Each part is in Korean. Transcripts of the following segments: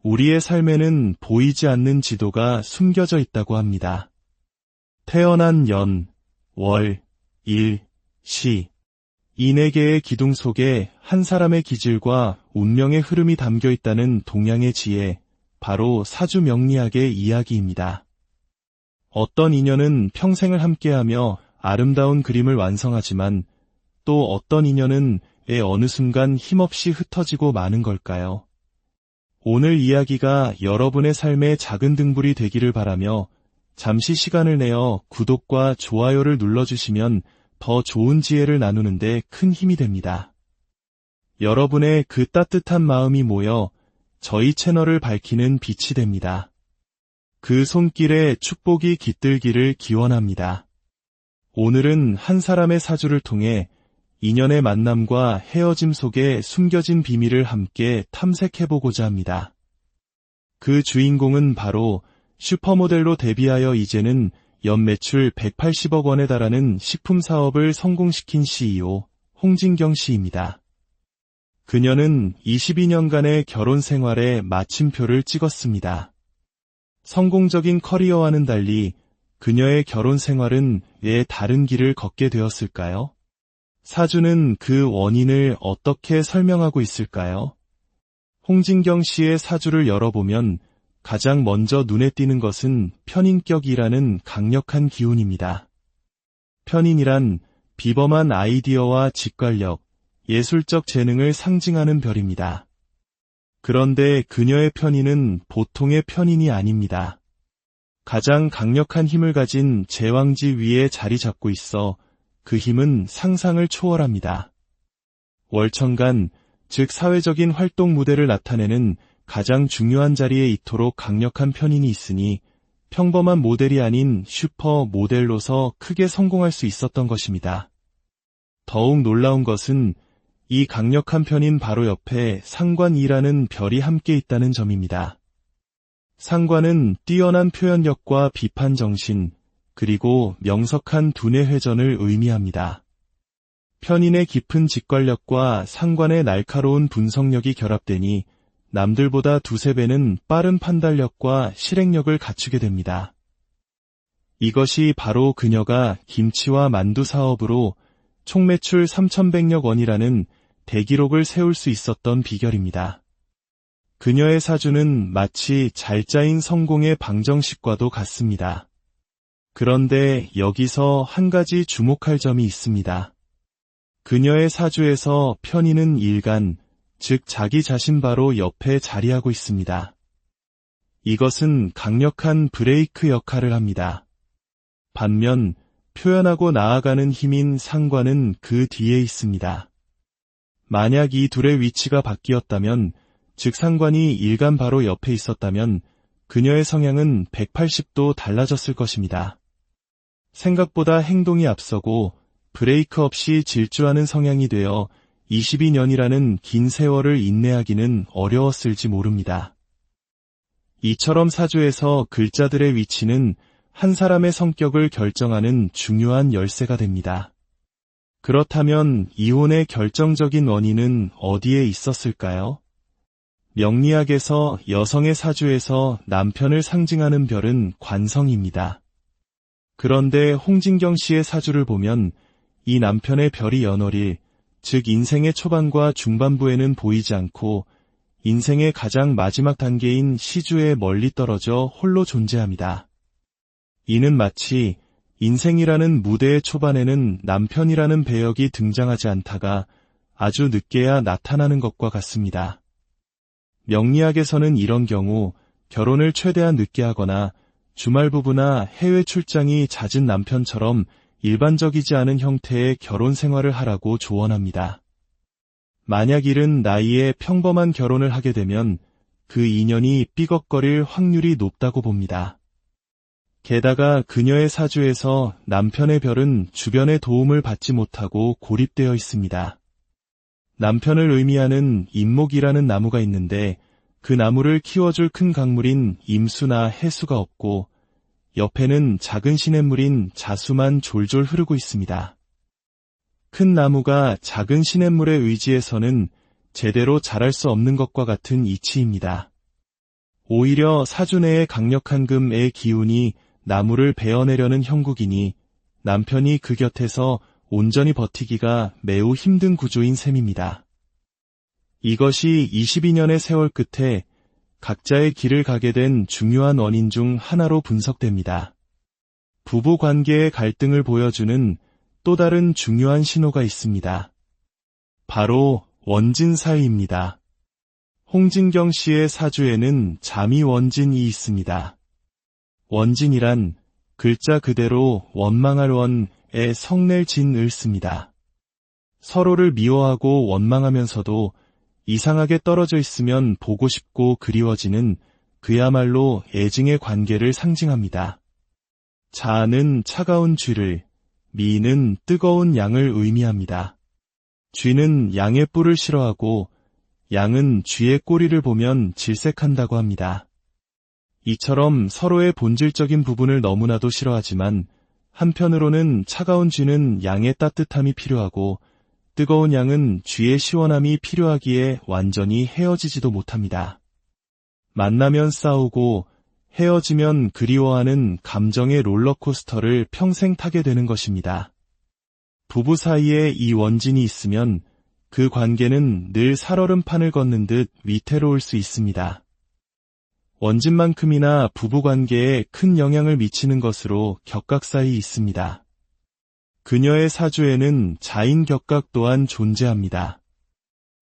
우리의 삶에는 보이지 않는 지도가 숨겨져 있다고 합니다. 태어난 연, 월, 일, 시. 이 네 개의 기둥 속에 한 사람의 기질과 운명의 흐름이 담겨 있다는 동양의 지혜, 바로 사주 명리학의 이야기입니다. 어떤 인연은 평생을 함께하며 아름다운 그림을 완성하지만 또 어떤 인연은 어느 순간 힘없이 흩어지고 마는 걸까요? 오늘 이야기가 여러분의 삶의 작은 등불이 되기를 바라며 잠시 시간을 내어 구독과 좋아요를 눌러주시면 더 좋은 지혜를 나누는데 큰 힘이 됩니다. 여러분의 그 따뜻한 마음이 모여 저희 채널을 밝히는 빛이 됩니다. 그 손길에 축복이 깃들기를 기원합니다. 오늘은 한 사람의 사주를 통해 인연의 만남과 헤어짐 속에 숨겨진 비밀을 함께 탐색해보고자 합니다. 그 주인공은 바로 슈퍼모델로 데뷔하여 이제는 연매출 180억 원에 달하는 식품 사업을 성공시킨 CEO 홍진경 씨입니다. 그녀는 22년간의 결혼 생활에 마침표를 찍었습니다. 성공적인 커리어와는 달리 그녀의 결혼 생활은 왜 다른 길을 걷게 되었을까요? 사주는 그 원인을 어떻게 설명하고 있을까요? 홍진경 씨의 사주를 열어보면 가장 먼저 눈에 띄는 것은 편인격이라는 강력한 기운입니다. 편인이란 비범한 아이디어와 직관력, 예술적 재능을 상징하는 별입니다. 그런데 그녀의 편인은 보통의 편인이 아닙니다. 가장 강력한 힘을 가진 제왕지 위에 자리 잡고 있어 그 힘은 상상을 초월합니다. 월천간, 즉 사회적인 활동 무대를 나타내는 가장 중요한 자리에 이토록 강력한 편인이 있으니 평범한 모델이 아닌 슈퍼 모델로서 크게 성공할 수 있었던 것입니다. 더욱 놀라운 것은 이 강력한 편인 바로 옆에 상관이라는 별이 함께 있다는 점입니다. 상관은 뛰어난 표현력과 비판 정신, 그리고 명석한 두뇌 회전을 의미합니다. 편인의 깊은 직관력과 상관의 날카로운 분석력이 결합되니 남들보다 두세 배는 빠른 판단력과 실행력을 갖추게 됩니다. 이것이 바로 그녀가 김치와 만두 사업으로 총 매출 3,100억 원이라는 대기록을 세울 수 있었던 비결입니다. 그녀의 사주는 마치 잘 짜인 성공의 방정식과도 같습니다. 그런데 여기서 한 가지 주목할 점이 있습니다. 그녀의 사주에서 편인은 일간, 즉 자기 자신 바로 옆에 자리하고 있습니다. 이것은 강력한 브레이크 역할을 합니다. 반면 표현하고 나아가는 힘인 상관은 그 뒤에 있습니다. 만약 이 둘의 위치가 바뀌었다면, 즉 상관이 일간 바로 옆에 있었다면 그녀의 성향은 180도 달라졌을 것입니다. 생각보다 행동이 앞서고 브레이크 없이 질주하는 성향이 되어 22년이라는 긴 세월을 인내하기는 어려웠을지 모릅니다. 이처럼 사주에서 글자들의 위치는 한 사람의 성격을 결정하는 중요한 열쇠가 됩니다. 그렇다면 이혼의 결정적인 원인은 어디에 있었을까요? 명리학에서 여성의 사주에서 남편을 상징하는 별은 관성입니다. 그런데 홍진경 씨의 사주를 보면 이 남편의 별이 연월일, 즉 인생의 초반과 중반부에는 보이지 않고 인생의 가장 마지막 단계인 시주에 멀리 떨어져 홀로 존재합니다. 이는 마치 인생이라는 무대의 초반에는 남편이라는 배역이 등장하지 않다가 아주 늦게야 나타나는 것과 같습니다. 명리학에서는 이런 경우 결혼을 최대한 늦게 하거나 주말 부부나 해외 출장이 잦은 남편처럼 일반적이지 않은 형태의 결혼 생활을 하라고 조언합니다. 만약 이른 나이에 평범한 결혼을 하게 되면 그 인연이 삐걱거릴 확률이 높다고 봅니다. 게다가 그녀의 사주에서 남편의 별은 주변의 도움을 받지 못하고 고립되어 있습니다. 남편을 의미하는 임목이라는 나무가 있는데 그 나무를 키워줄 큰 강물인 임수나 해수가 없고 옆에는 작은 시냇물인 자수만 졸졸 흐르고 있습니다. 큰 나무가 작은 시냇물에 의지해서는 제대로 자랄 수 없는 것과 같은 이치입니다. 오히려 사주 내의 강력한 금의 기운이 나무를 베어내려는 형국이니 남편이 그 곁에서 온전히 버티기가 매우 힘든 구조인 셈입니다. 이것이 22년의 세월 끝에 각자의 길을 가게 된 중요한 원인 중 하나로 분석됩니다. 부부 관계의 갈등을 보여주는 또 다른 중요한 신호가 있습니다. 바로 원진사이입니다. 홍진경 씨의 사주에는 잠이 원진이 있습니다. 원진이란 글자 그대로 원망할 원에 성낼 진을 씁니다. 서로를 미워하고 원망하면서도 이상하게 떨어져 있으면 보고 싶고 그리워지는 그야말로 애증의 관계를 상징합니다. 자는 차가운 쥐를, 미는 뜨거운 양을 의미합니다. 쥐는 양의 뿔을 싫어하고 양은 쥐의 꼬리를 보면 질색한다고 합니다. 이처럼 서로의 본질적인 부분을 너무나도 싫어하지만 한편으로는 차가운 쥐는 양의 따뜻함이 필요하고 뜨거운 양은 쥐의 시원함이 필요하기에 완전히 헤어지지도 못합니다. 만나면 싸우고 헤어지면 그리워하는 감정의 롤러코스터를 평생 타게 되는 것입니다. 부부 사이에 이 원진이 있으면 그 관계는 늘 살얼음판을 걷는 듯 위태로울 수 있습니다. 원진만큼이나 부부관계에 큰 영향을 미치는 것으로 격각사이 있습니다. 그녀의 사주에는 자인격각 또한 존재합니다.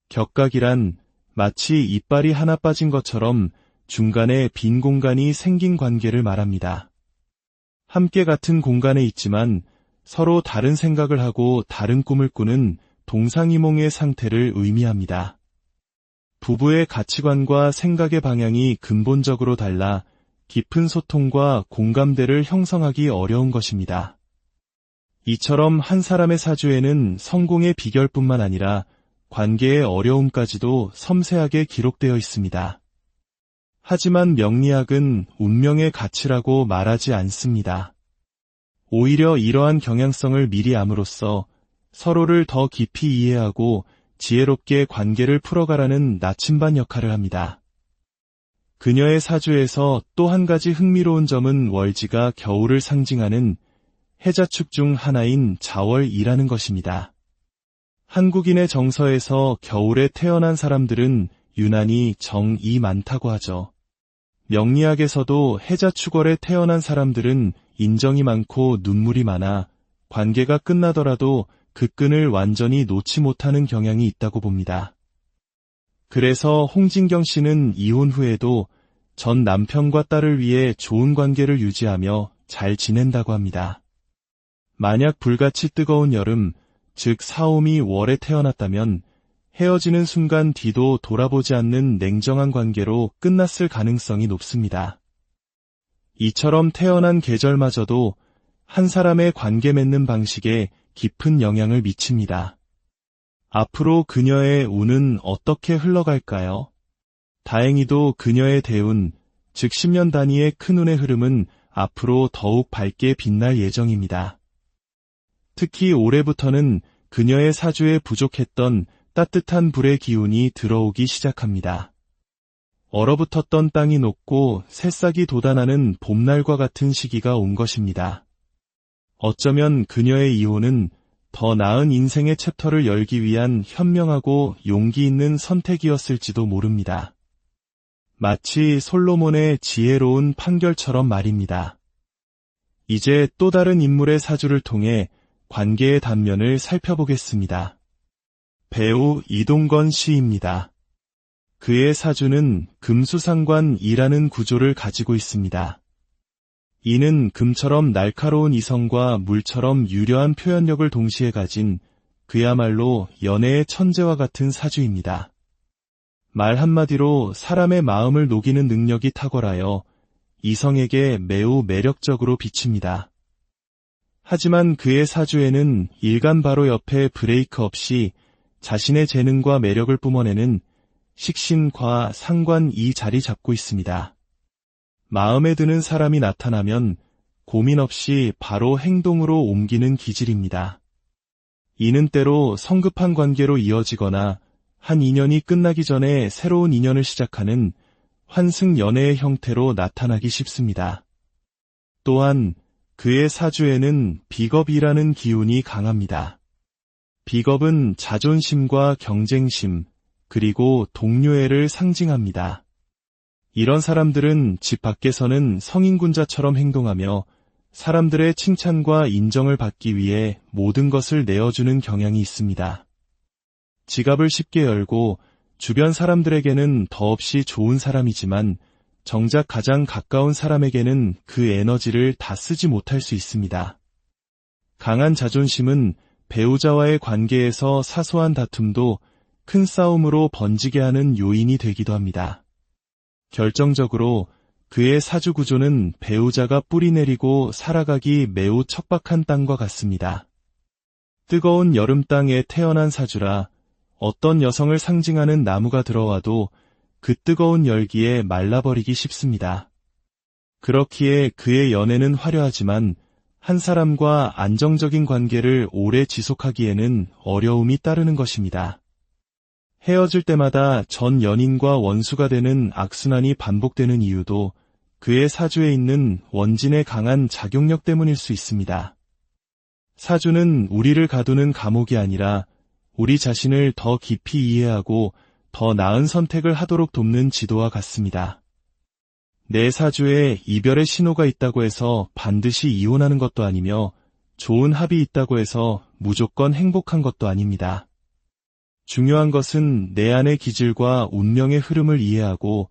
격각이란 마치 이빨이 하나 빠진 것처럼 중간에 빈 공간이 생긴 관계를 말합니다. 함께 같은 공간에 있지만 서로 다른 생각을 하고 다른 꿈을 꾸는 동상이몽의 상태를 의미합니다. 부부의 가치관과 생각의 방향이 근본적으로 달라 깊은 소통과 공감대를 형성하기 어려운 것입니다. 이처럼 한 사람의 사주에는 성공의 비결뿐만 아니라 관계의 어려움까지도 섬세하게 기록되어 있습니다. 하지만 명리학은 운명의 가치라고 말하지 않습니다. 오히려 이러한 경향성을 미리 암으로써 서로를 더 깊이 이해하고 지혜롭게 관계를 풀어가라는 나침반 역할을 합니다. 그녀의 사주에서 또 한 가지 흥미로운 점은 월지가 겨울을 상징하는 해자축 중 하나인 자월이라는 것입니다. 한국인의 정서에서 겨울에 태어난 사람들은 유난히 정이 많다고 하죠. 명리학에서도 해자축월에 태어난 사람들은 인정이 많고 눈물이 많아 관계가 끝나더라도 그 끈을 완전히 놓지 못하는 경향이 있다고 봅니다. 그래서 홍진경 씨는 이혼 후에도 전 남편과 딸을 위해 좋은 관계를 유지하며 잘 지낸다고 합니다. 만약 불같이 뜨거운 여름, 즉 사오미 월에 태어났다면 헤어지는 순간 뒤도 돌아보지 않는 냉정한 관계로 끝났을 가능성이 높습니다. 이처럼 태어난 계절마저도 한 사람의 관계 맺는 방식에 깊은 영향을 미칩니다. 앞으로 그녀의 운은 어떻게 흘러갈까요? 다행히도 그녀의 대운, 즉 10년 단위의 큰 운의 흐름은 앞으로 더욱 밝게 빛날 예정입니다. 특히 올해부터는 그녀의 사주에 부족했던 따뜻한 불의 기운이 들어오기 시작합니다. 얼어붙었던 땅이 녹고 새싹이 돋아나는 봄날과 같은 시기가 온 것입니다. 어쩌면 그녀의 이혼은 더 나은 인생의 챕터를 열기 위한 현명하고 용기 있는 선택이었을지도 모릅니다. 마치 솔로몬의 지혜로운 판결처럼 말입니다. 이제 또 다른 인물의 사주를 통해 관계의 단면을 살펴보겠습니다. 배우 이동건 씨입니다. 그의 사주는 금수상관이라는 구조를 가지고 있습니다. 이는 금처럼 날카로운 이성과 물처럼 유려한 표현력을 동시에 가진 그야말로 연애의 천재와 같은 사주입니다. 말 한마디로 사람의 마음을 녹이는 능력이 탁월하여 이성에게 매우 매력적으로 비칩니다. 하지만 그의 사주에는 일간 바로 옆에 브레이크 없이 자신의 재능과 매력을 뿜어내는 식신과 상관이 자리 잡고 있습니다. 마음에 드는 사람이 나타나면 고민 없이 바로 행동으로 옮기는 기질입니다. 이는 때로 성급한 관계로 이어지거나 한 인연이 끝나기 전에 새로운 인연을 시작하는 환승 연애의 형태로 나타나기 쉽습니다. 또한 그의 사주에는 비겁이라는 기운이 강합니다. 비겁은 자존심과 경쟁심, 그리고 동료애를 상징합니다. 이런 사람들은 집 밖에서는 성인군자처럼 행동하며 사람들의 칭찬과 인정을 받기 위해 모든 것을 내어주는 경향이 있습니다. 지갑을 쉽게 열고 주변 사람들에게는 더없이 좋은 사람이지만 정작 가장 가까운 사람에게는 그 에너지를 다 쓰지 못할 수 있습니다. 강한 자존심은 배우자와의 관계에서 사소한 다툼도 큰 싸움으로 번지게 하는 요인이 되기도 합니다. 결정적으로 그의 사주 구조는 배우자가 뿌리내리고 살아가기 매우 척박한 땅과 같습니다. 뜨거운 여름 땅에 태어난 사주라 어떤 여성을 상징하는 나무가 들어와도 그 뜨거운 열기에 말라버리기 쉽습니다. 그렇기에 그의 연애는 화려하지만 한 사람과 안정적인 관계를 오래 지속하기에는 어려움이 따르는 것입니다. 헤어질 때마다 전 연인과 원수가 되는 악순환이 반복되는 이유도 그의 사주에 있는 원진의 강한 작용력 때문일 수 있습니다. 사주는 우리를 가두는 감옥이 아니라 우리 자신을 더 깊이 이해하고 더 나은 선택을 하도록 돕는 지도와 같습니다. 내 사주에 이별의 신호가 있다고 해서 반드시 이혼하는 것도 아니며 좋은 합이 있다고 해서 무조건 행복한 것도 아닙니다. 중요한 것은 내 안의 기질과 운명의 흐름을 이해하고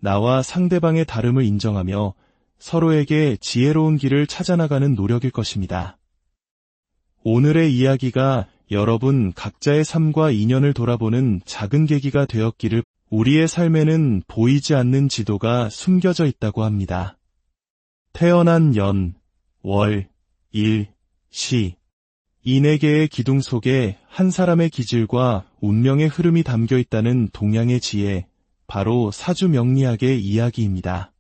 나와 상대방의 다름을 인정하며 서로에게 지혜로운 길을 찾아나가는 노력일 것입니다. 오늘의 이야기가 여러분 각자의 삶과 인연을 돌아보는 작은 계기가 되었기를. 우리의 삶에는 보이지 않는 지도가 숨겨져 있다고 합니다. 태어난 연, 월, 일, 시. 이 4개의 기둥 속에 한 사람의 기질과 운명의 흐름이 담겨 있다는 동양의 지혜, 바로 사주 명리학의 이야기입니다.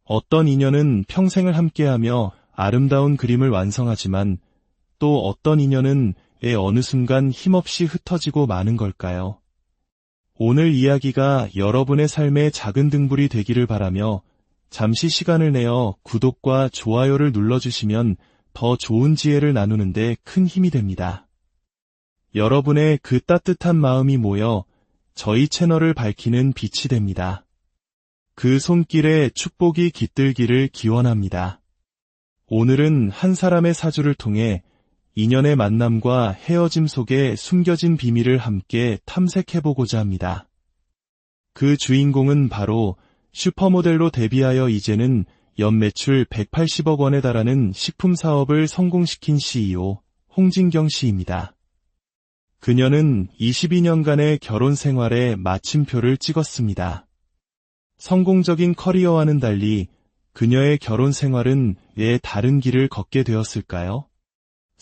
어떤 인연은 평생을 함께하며 아름다운 그림을 완성하지만 또 어떤 인연은 어느 순간 힘없이 흩어지고 마는 걸까요? 오늘 이야기가 여러분의 삶의 작은 등불이 되기를 바라며 잠시 시간을 내어 구독과 좋아요를 눌러주시면 더 좋은 지혜를 나누는데 큰 힘이 됩니다. 여러분의 그 따뜻한 마음이 모여 저희 채널을 밝히는 빛이 됩니다. 그 손길에 축복이 깃들기를 기원합니다. 오늘은 한 사람의 사주를 통해 인연의 만남과 헤어짐 속에 숨겨진 비밀을 함께 탐색해보고자 합니다. 그 주인공은 바로 슈퍼모델로 데뷔하여 이제는 연매출 180억 원에 달하는 식품 사업을 성공시킨 CEO 홍진경 씨입니다. 그녀는 22년간의 결혼 생활에 마침표를 찍었습니다. 성공적인 커리어와는 달리 그녀의 결혼 생활은 왜 다른 길을 걷게 되었을까요?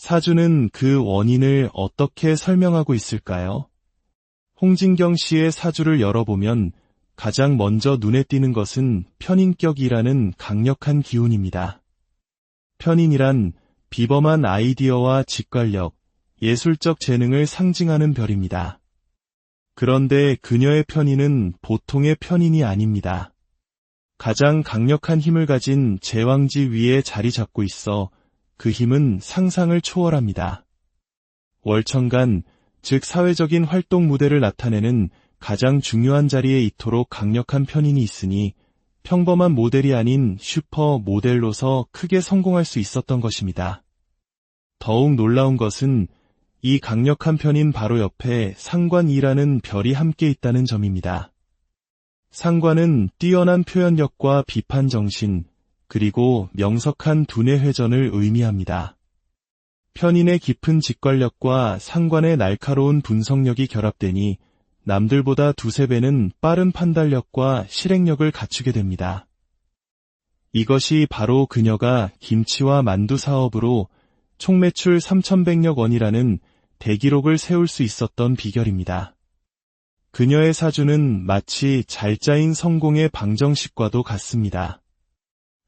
사주는 그 원인을 어떻게 설명하고 있을까요? 홍진경 씨의 사주를 열어보면 가장 먼저 눈에 띄는 것은 편인격이라는 강력한 기운입니다. 편인이란 비범한 아이디어와 직관력, 예술적 재능을 상징하는 별입니다. 그런데 그녀의 편인은 보통의 편인이 아닙니다. 가장 강력한 힘을 가진 제왕지 위에 자리 잡고 있어 그 힘은 상상을 초월합니다. 월천간, 즉 사회적인 활동 무대를 나타내는 가장 중요한 자리에 이토록 강력한 편인이 있으니 평범한 모델이 아닌 슈퍼 모델로서 크게 성공할 수 있었던 것입니다. 더욱 놀라운 것은 이 강력한 편인 바로 옆에 상관이라는 별이 함께 있다는 점입니다. 상관은 뛰어난 표현력과 비판 정신, 그리고 명석한 두뇌 회전을 의미합니다. 편인의 깊은 직관력과 상관의 날카로운 분석력이 결합되니 남들보다 두세 배는 빠른 판단력과 실행력을 갖추게 됩니다. 이것이 바로 그녀가 김치와 만두 사업으로 총 매출 3,100억 원이라는 대기록을 세울 수 있었던 비결입니다. 그녀의 사주는 마치 잘 짜인 성공의 방정식과도 같습니다.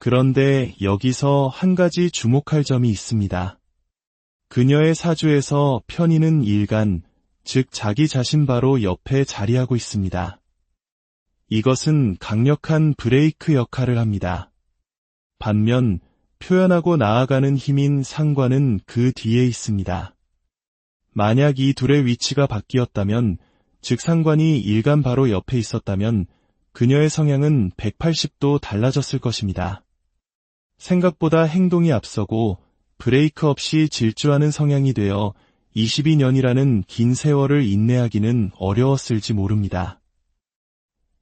그런데 여기서 한 가지 주목할 점이 있습니다. 그녀의 사주에서 편인은 일간, 즉 자기 자신 바로 옆에 자리하고 있습니다. 이것은 강력한 브레이크 역할을 합니다. 반면 표현하고 나아가는 힘인 상관은 그 뒤에 있습니다. 만약 이 둘의 위치가 바뀌었다면, 즉 상관이 일간 바로 옆에 있었다면 그녀의 성향은 180도 달라졌을 것입니다. 생각보다 행동이 앞서고 브레이크 없이 질주하는 성향이 되어 22년이라는 긴 세월을 인내하기는 어려웠을지 모릅니다.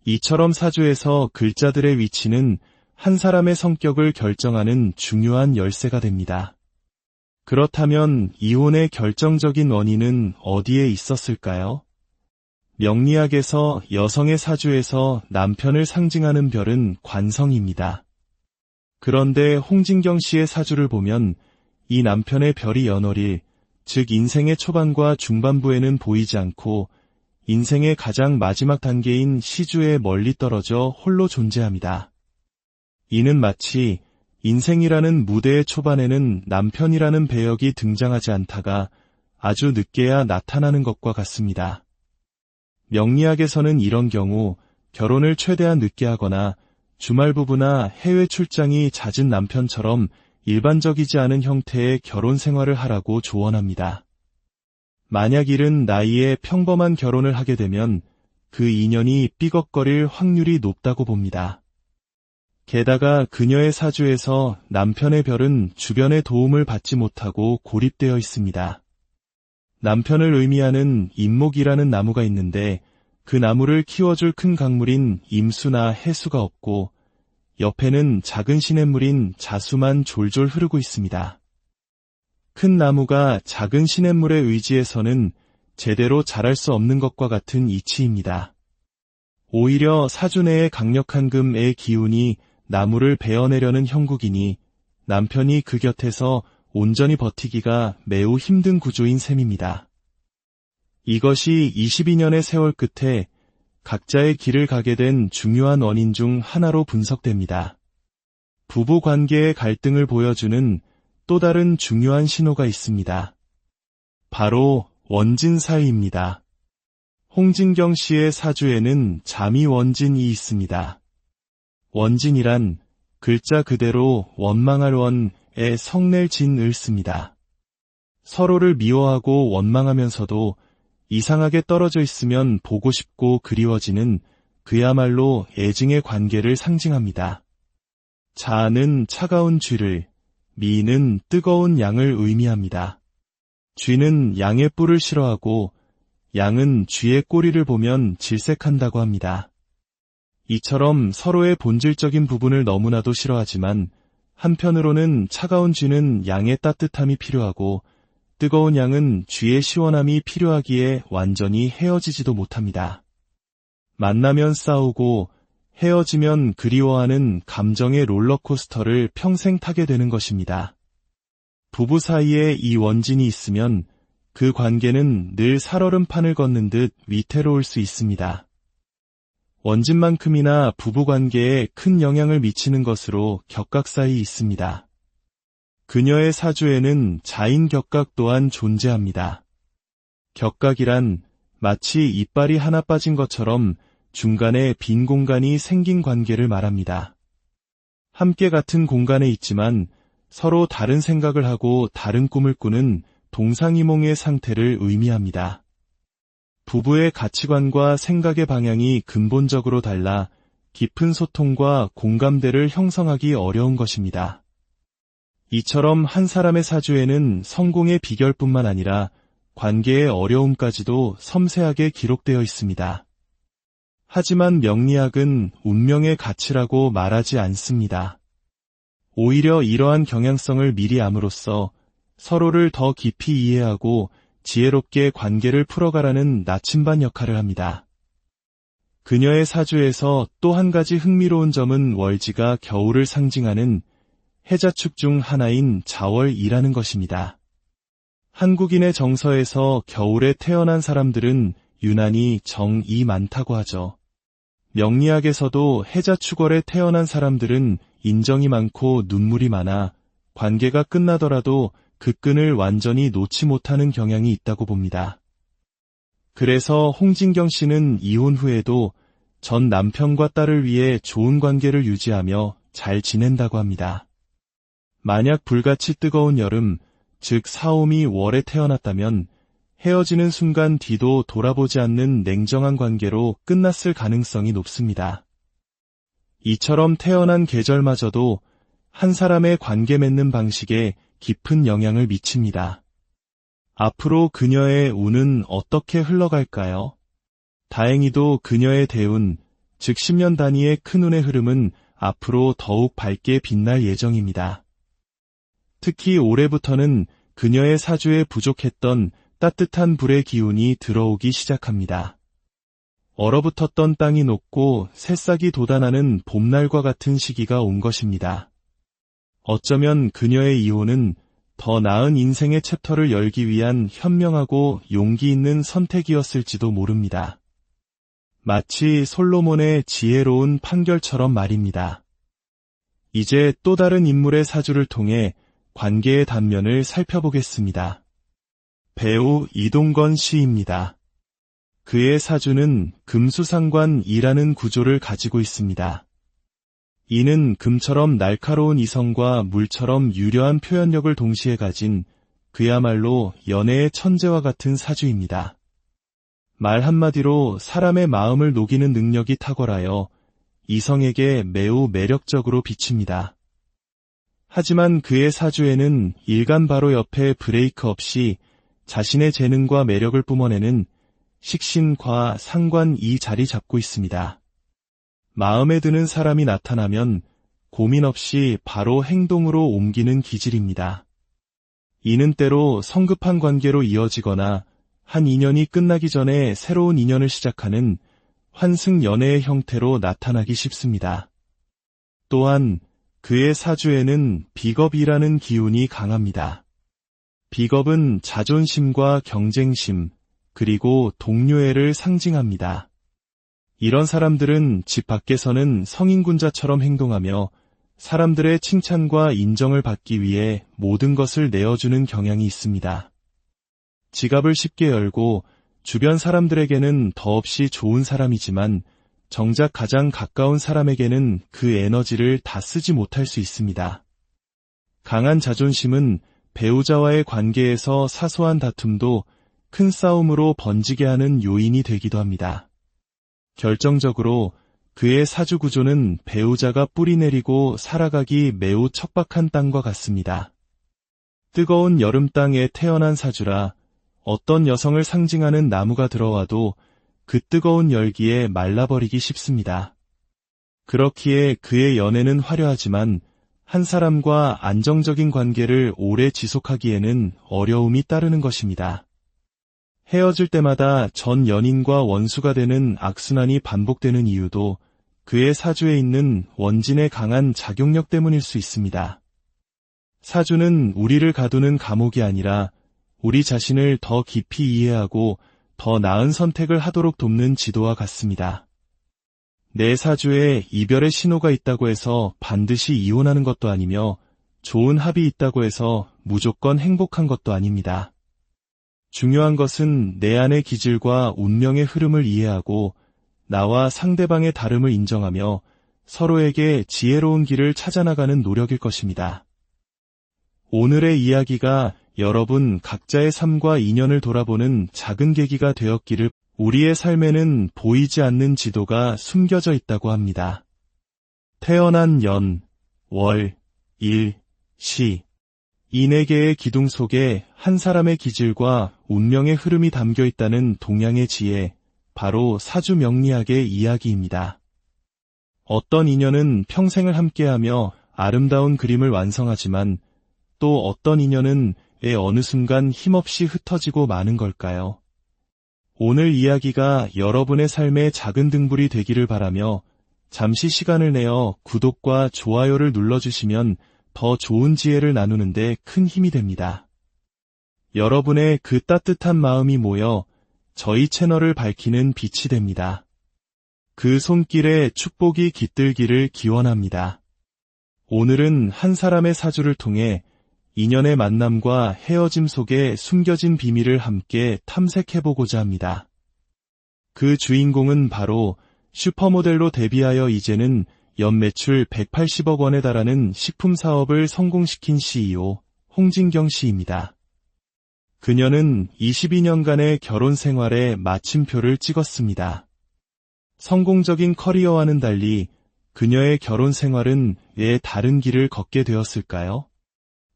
이처럼 사주에서 글자들의 위치는 한 사람의 성격을 결정하는 중요한 열쇠가 됩니다. 그렇다면 이혼의 결정적인 원인은 어디에 있었을까요? 명리학에서 여성의 사주에서 남편을 상징하는 별은 관성입니다. 그런데 홍진경 씨의 사주를 보면 이 남편의 별이 연월일, 즉 인생의 초반과 중반부에는 보이지 않고 인생의 가장 마지막 단계인 시주에 멀리 떨어져 홀로 존재합니다. 이는 마치 인생이라는 무대의 초반에는 남편이라는 배역이 등장하지 않다가 아주 늦게야 나타나는 것과 같습니다. 명리학에서는 이런 경우 결혼을 최대한 늦게 하거나 주말 부부나 해외 출장이 잦은 남편처럼 일반적이지 않은 형태의 결혼 생활을 하라고 조언합니다. 만약 이른 나이에 평범한 결혼을 하게 되면 그 인연이 삐걱거릴 확률이 높다고 봅니다. 게다가 그녀의 사주에서 남편의 별은 주변의 도움을 받지 못하고 고립되어 있습니다. 남편을 의미하는 임목이라는 나무가 있는데 그 나무를 키워줄 큰 강물인 임수나 해수가 없고 옆에는 작은 시냇물인 자수만 졸졸 흐르고 있습니다. 큰 나무가 작은 시냇물에 의지해서는 제대로 자랄 수 없는 것과 같은 이치입니다. 오히려 사주 내의 강력한 금의 기운이 나무를 베어내려는 형국이니 남편이 그 곁에서 온전히 버티기가 매우 힘든 구조인 셈입니다. 이것이 22년의 세월 끝에 각자의 길을 가게 된 중요한 원인 중 하나로 분석됩니다. 부부 관계의 갈등을 보여주는 또 다른 중요한 신호가 있습니다. 바로 원진사이입니다. 홍진경 씨의 사주에는 자미원진이 있습니다. 원진이란 글자 그대로 원망할 원에 성낼 진을 씁니다. 서로를 미워하고 원망하면서도 이상하게 떨어져 있으면 보고 싶고 그리워지는 그야말로 애증의 관계를 상징합니다. 자는 차가운 쥐를, 미는 뜨거운 양을 의미합니다. 쥐는 양의 뿔을 싫어하고 양은 쥐의 꼬리를 보면 질색한다고 합니다. 이처럼 서로의 본질적인 부분을 너무나도 싫어하지만 한편으로는 차가운 쥐는 양의 따뜻함이 필요하고 뜨거운 양은 쥐의 시원함이 필요하기에 완전히 헤어지지도 못합니다. 만나면 싸우고 헤어지면 그리워하는 감정의 롤러코스터를 평생 타게 되는 것입니다. 부부 사이에 이 원진이 있으면 그 관계는 늘 살얼음판을 걷는 듯 위태로울 수 있습니다. 원진만큼이나 부부 관계에 큰 영향을 미치는 것으로 격각사이 있습니다. 그녀의 사주에는 자인격각 또한 존재합니다. 격각이란 마치 이빨이 하나 빠진 것처럼 중간에 빈 공간이 생긴 관계를 말합니다. 함께 같은 공간에 있지만 서로 다른 생각을 하고 다른 꿈을 꾸는 동상이몽의 상태를 의미합니다. 부부의 가치관과 생각의 방향이 근본적으로 달라 깊은 소통과 공감대를 형성하기 어려운 것입니다. 이처럼 한 사람의 사주에는 성공의 비결뿐만 아니라 관계의 어려움까지도 섬세하게 기록되어 있습니다. 하지만 명리학은 운명의 가치라고 말하지 않습니다. 오히려 이러한 경향성을 미리 암으로써 서로를 더 깊이 이해하고 지혜롭게 관계를 풀어가라는 나침반 역할을 합니다. 그녀의 사주에서 또 한 가지 흥미로운 점은 월지가 겨울을 상징하는 해자축 중 하나인 자월이라는 것입니다. 한국인의 정서에서 겨울에 태어난 사람들은 유난히 정이 많다고 하죠. 명리학에서도 해자축월에 태어난 사람들은 인정이 많고 눈물이 많아 관계가 끝나더라도 그 끈을 완전히 놓지 못하는 경향이 있다고 봅니다. 그래서 홍진경 씨는 이혼 후에도 전 남편과 딸을 위해 좋은 관계를 유지하며 잘 지낸다고 합니다. 만약 불같이 뜨거운 여름, 즉 사오미 월에 태어났다면 헤어지는 순간 뒤도 돌아보지 않는 냉정한 관계로 끝났을 가능성이 높습니다. 이처럼 태어난 계절마저도 한 사람의 관계 맺는 방식에 깊은 영향을 미칩니다. 앞으로 그녀의 운은 어떻게 흘러갈까요? 다행히도 그녀의 대운, 즉 10년 단위의 큰 운의 흐름은 앞으로 더욱 밝게 빛날 예정입니다. 특히 올해부터는 그녀의 사주에 부족했던 따뜻한 불의 기운이 들어오기 시작합니다. 얼어붙었던 땅이 녹고 새싹이 돋아나는 봄날과 같은 시기가 온 것입니다. 어쩌면 그녀의 이혼은 더 나은 인생의 챕터를 열기 위한 현명하고 용기 있는 선택이었을지도 모릅니다. 마치 솔로몬의 지혜로운 판결처럼 말입니다. 이제 또 다른 인물의 사주를 통해 관계의 단면을 살펴보겠습니다. 배우 이동건 씨입니다. 그의 사주는 금수상관이라는 구조를 가지고 있습니다. 이는 금처럼 날카로운 이성과 물처럼 유려한 표현력을 동시에 가진 그야말로 연애의 천재와 같은 사주입니다. 말 한마디로 사람의 마음을 녹이는 능력이 탁월하여 이성에게 매우 매력적으로 비칩니다. 하지만 그의 사주에는 일간 바로 옆에 브레이크 없이 자신의 재능과 매력을 뿜어내는 식신과 상관이 자리 잡고 있습니다. 마음에 드는 사람이 나타나면 고민 없이 바로 행동으로 옮기는 기질입니다. 이는 때로 성급한 관계로 이어지거나 한 인연이 끝나기 전에 새로운 인연을 시작하는 환승 연애의 형태로 나타나기 쉽습니다. 또한 그의 사주에는 비겁이라는 기운이 강합니다. 비겁은 자존심과 경쟁심, 그리고 동료애를 상징합니다. 이런 사람들은 집 밖에서는 성인군자처럼 행동하며 사람들의 칭찬과 인정을 받기 위해 모든 것을 내어주는 경향이 있습니다. 지갑을 쉽게 열고 주변 사람들에게는 더없이 좋은 사람이지만 정작 가장 가까운 사람에게는 그 에너지를 다 쓰지 못할 수 있습니다. 강한 자존심은 배우자와의 관계에서 사소한 다툼도 큰 싸움으로 번지게 하는 요인이 되기도 합니다. 결정적으로 그의 사주 구조는 배우자가 뿌리내리고 살아가기 매우 척박한 땅과 같습니다. 뜨거운 여름 땅에 태어난 사주라 어떤 여성을 상징하는 나무가 들어와도 그 뜨거운 열기에 말라버리기 쉽습니다. 그렇기에 그의 연애는 화려하지만 한 사람과 안정적인 관계를 오래 지속하기에는 어려움이 따르는 것입니다. 헤어질 때마다 전 연인과 원수가 되는 악순환이 반복되는 이유도 그의 사주에 있는 원진의 강한 작용력 때문일 수 있습니다. 사주는 우리를 가두는 감옥이 아니라 우리 자신을 더 깊이 이해하고 더 나은 선택을 하도록 돕는 지도와 같습니다. 내 사주에 이별의 신호가 있다고 해서 반드시 이혼하는 것도 아니며 좋은 합이 있다고 해서 무조건 행복한 것도 아닙니다. 중요한 것은 내 안의 기질과 운명의 흐름을 이해하고 나와 상대방의 다름을 인정하며 서로에게 지혜로운 길을 찾아나가는 노력일 것입니다. 오늘의 이야기가 여러분 각자의 삶과 인연을 돌아보는 작은 계기가 되었기를. 우리의 삶에는 보이지 않는 지도가 숨겨져 있다고 합니다. 태어난 연, 월, 일, 시. 이 4개의 기둥 속에 한 사람의 기질과 운명의 흐름이 담겨 있다는 동양의 지혜, 바로 사주 명리학의 이야기입니다. 어떤 인연은 평생을 함께하며 아름다운 그림을 완성하지만 또 어떤 인연은 어느 순간 힘없이 흩어지고 마는 걸까요? 오늘 이야기가 여러분의 삶의 작은 등불이 되기를 바라며 잠시 시간을 내어 구독과 좋아요를 눌러주시면 더 좋은 지혜를 나누는데 큰 힘이 됩니다. 여러분의 그 따뜻한 마음이 모여 저희 채널을 밝히는 빛이 됩니다. 그 손길에 축복이 깃들기를 기원합니다. 오늘은 한 사람의 사주를 통해 인연의 만남과 헤어짐 속에 숨겨진 비밀을 함께 탐색해보고자 합니다. 그 주인공은 바로 슈퍼모델로 데뷔하여 이제는 연매출 180억 원에 달하는 식품 사업을 성공시킨 CEO 홍진경 씨입니다. 그녀는 22년간의 결혼 생활에 마침표를 찍었습니다. 성공적인 커리어와는 달리 그녀의 결혼 생활은 왜 다른 길을 걷게 되었을까요?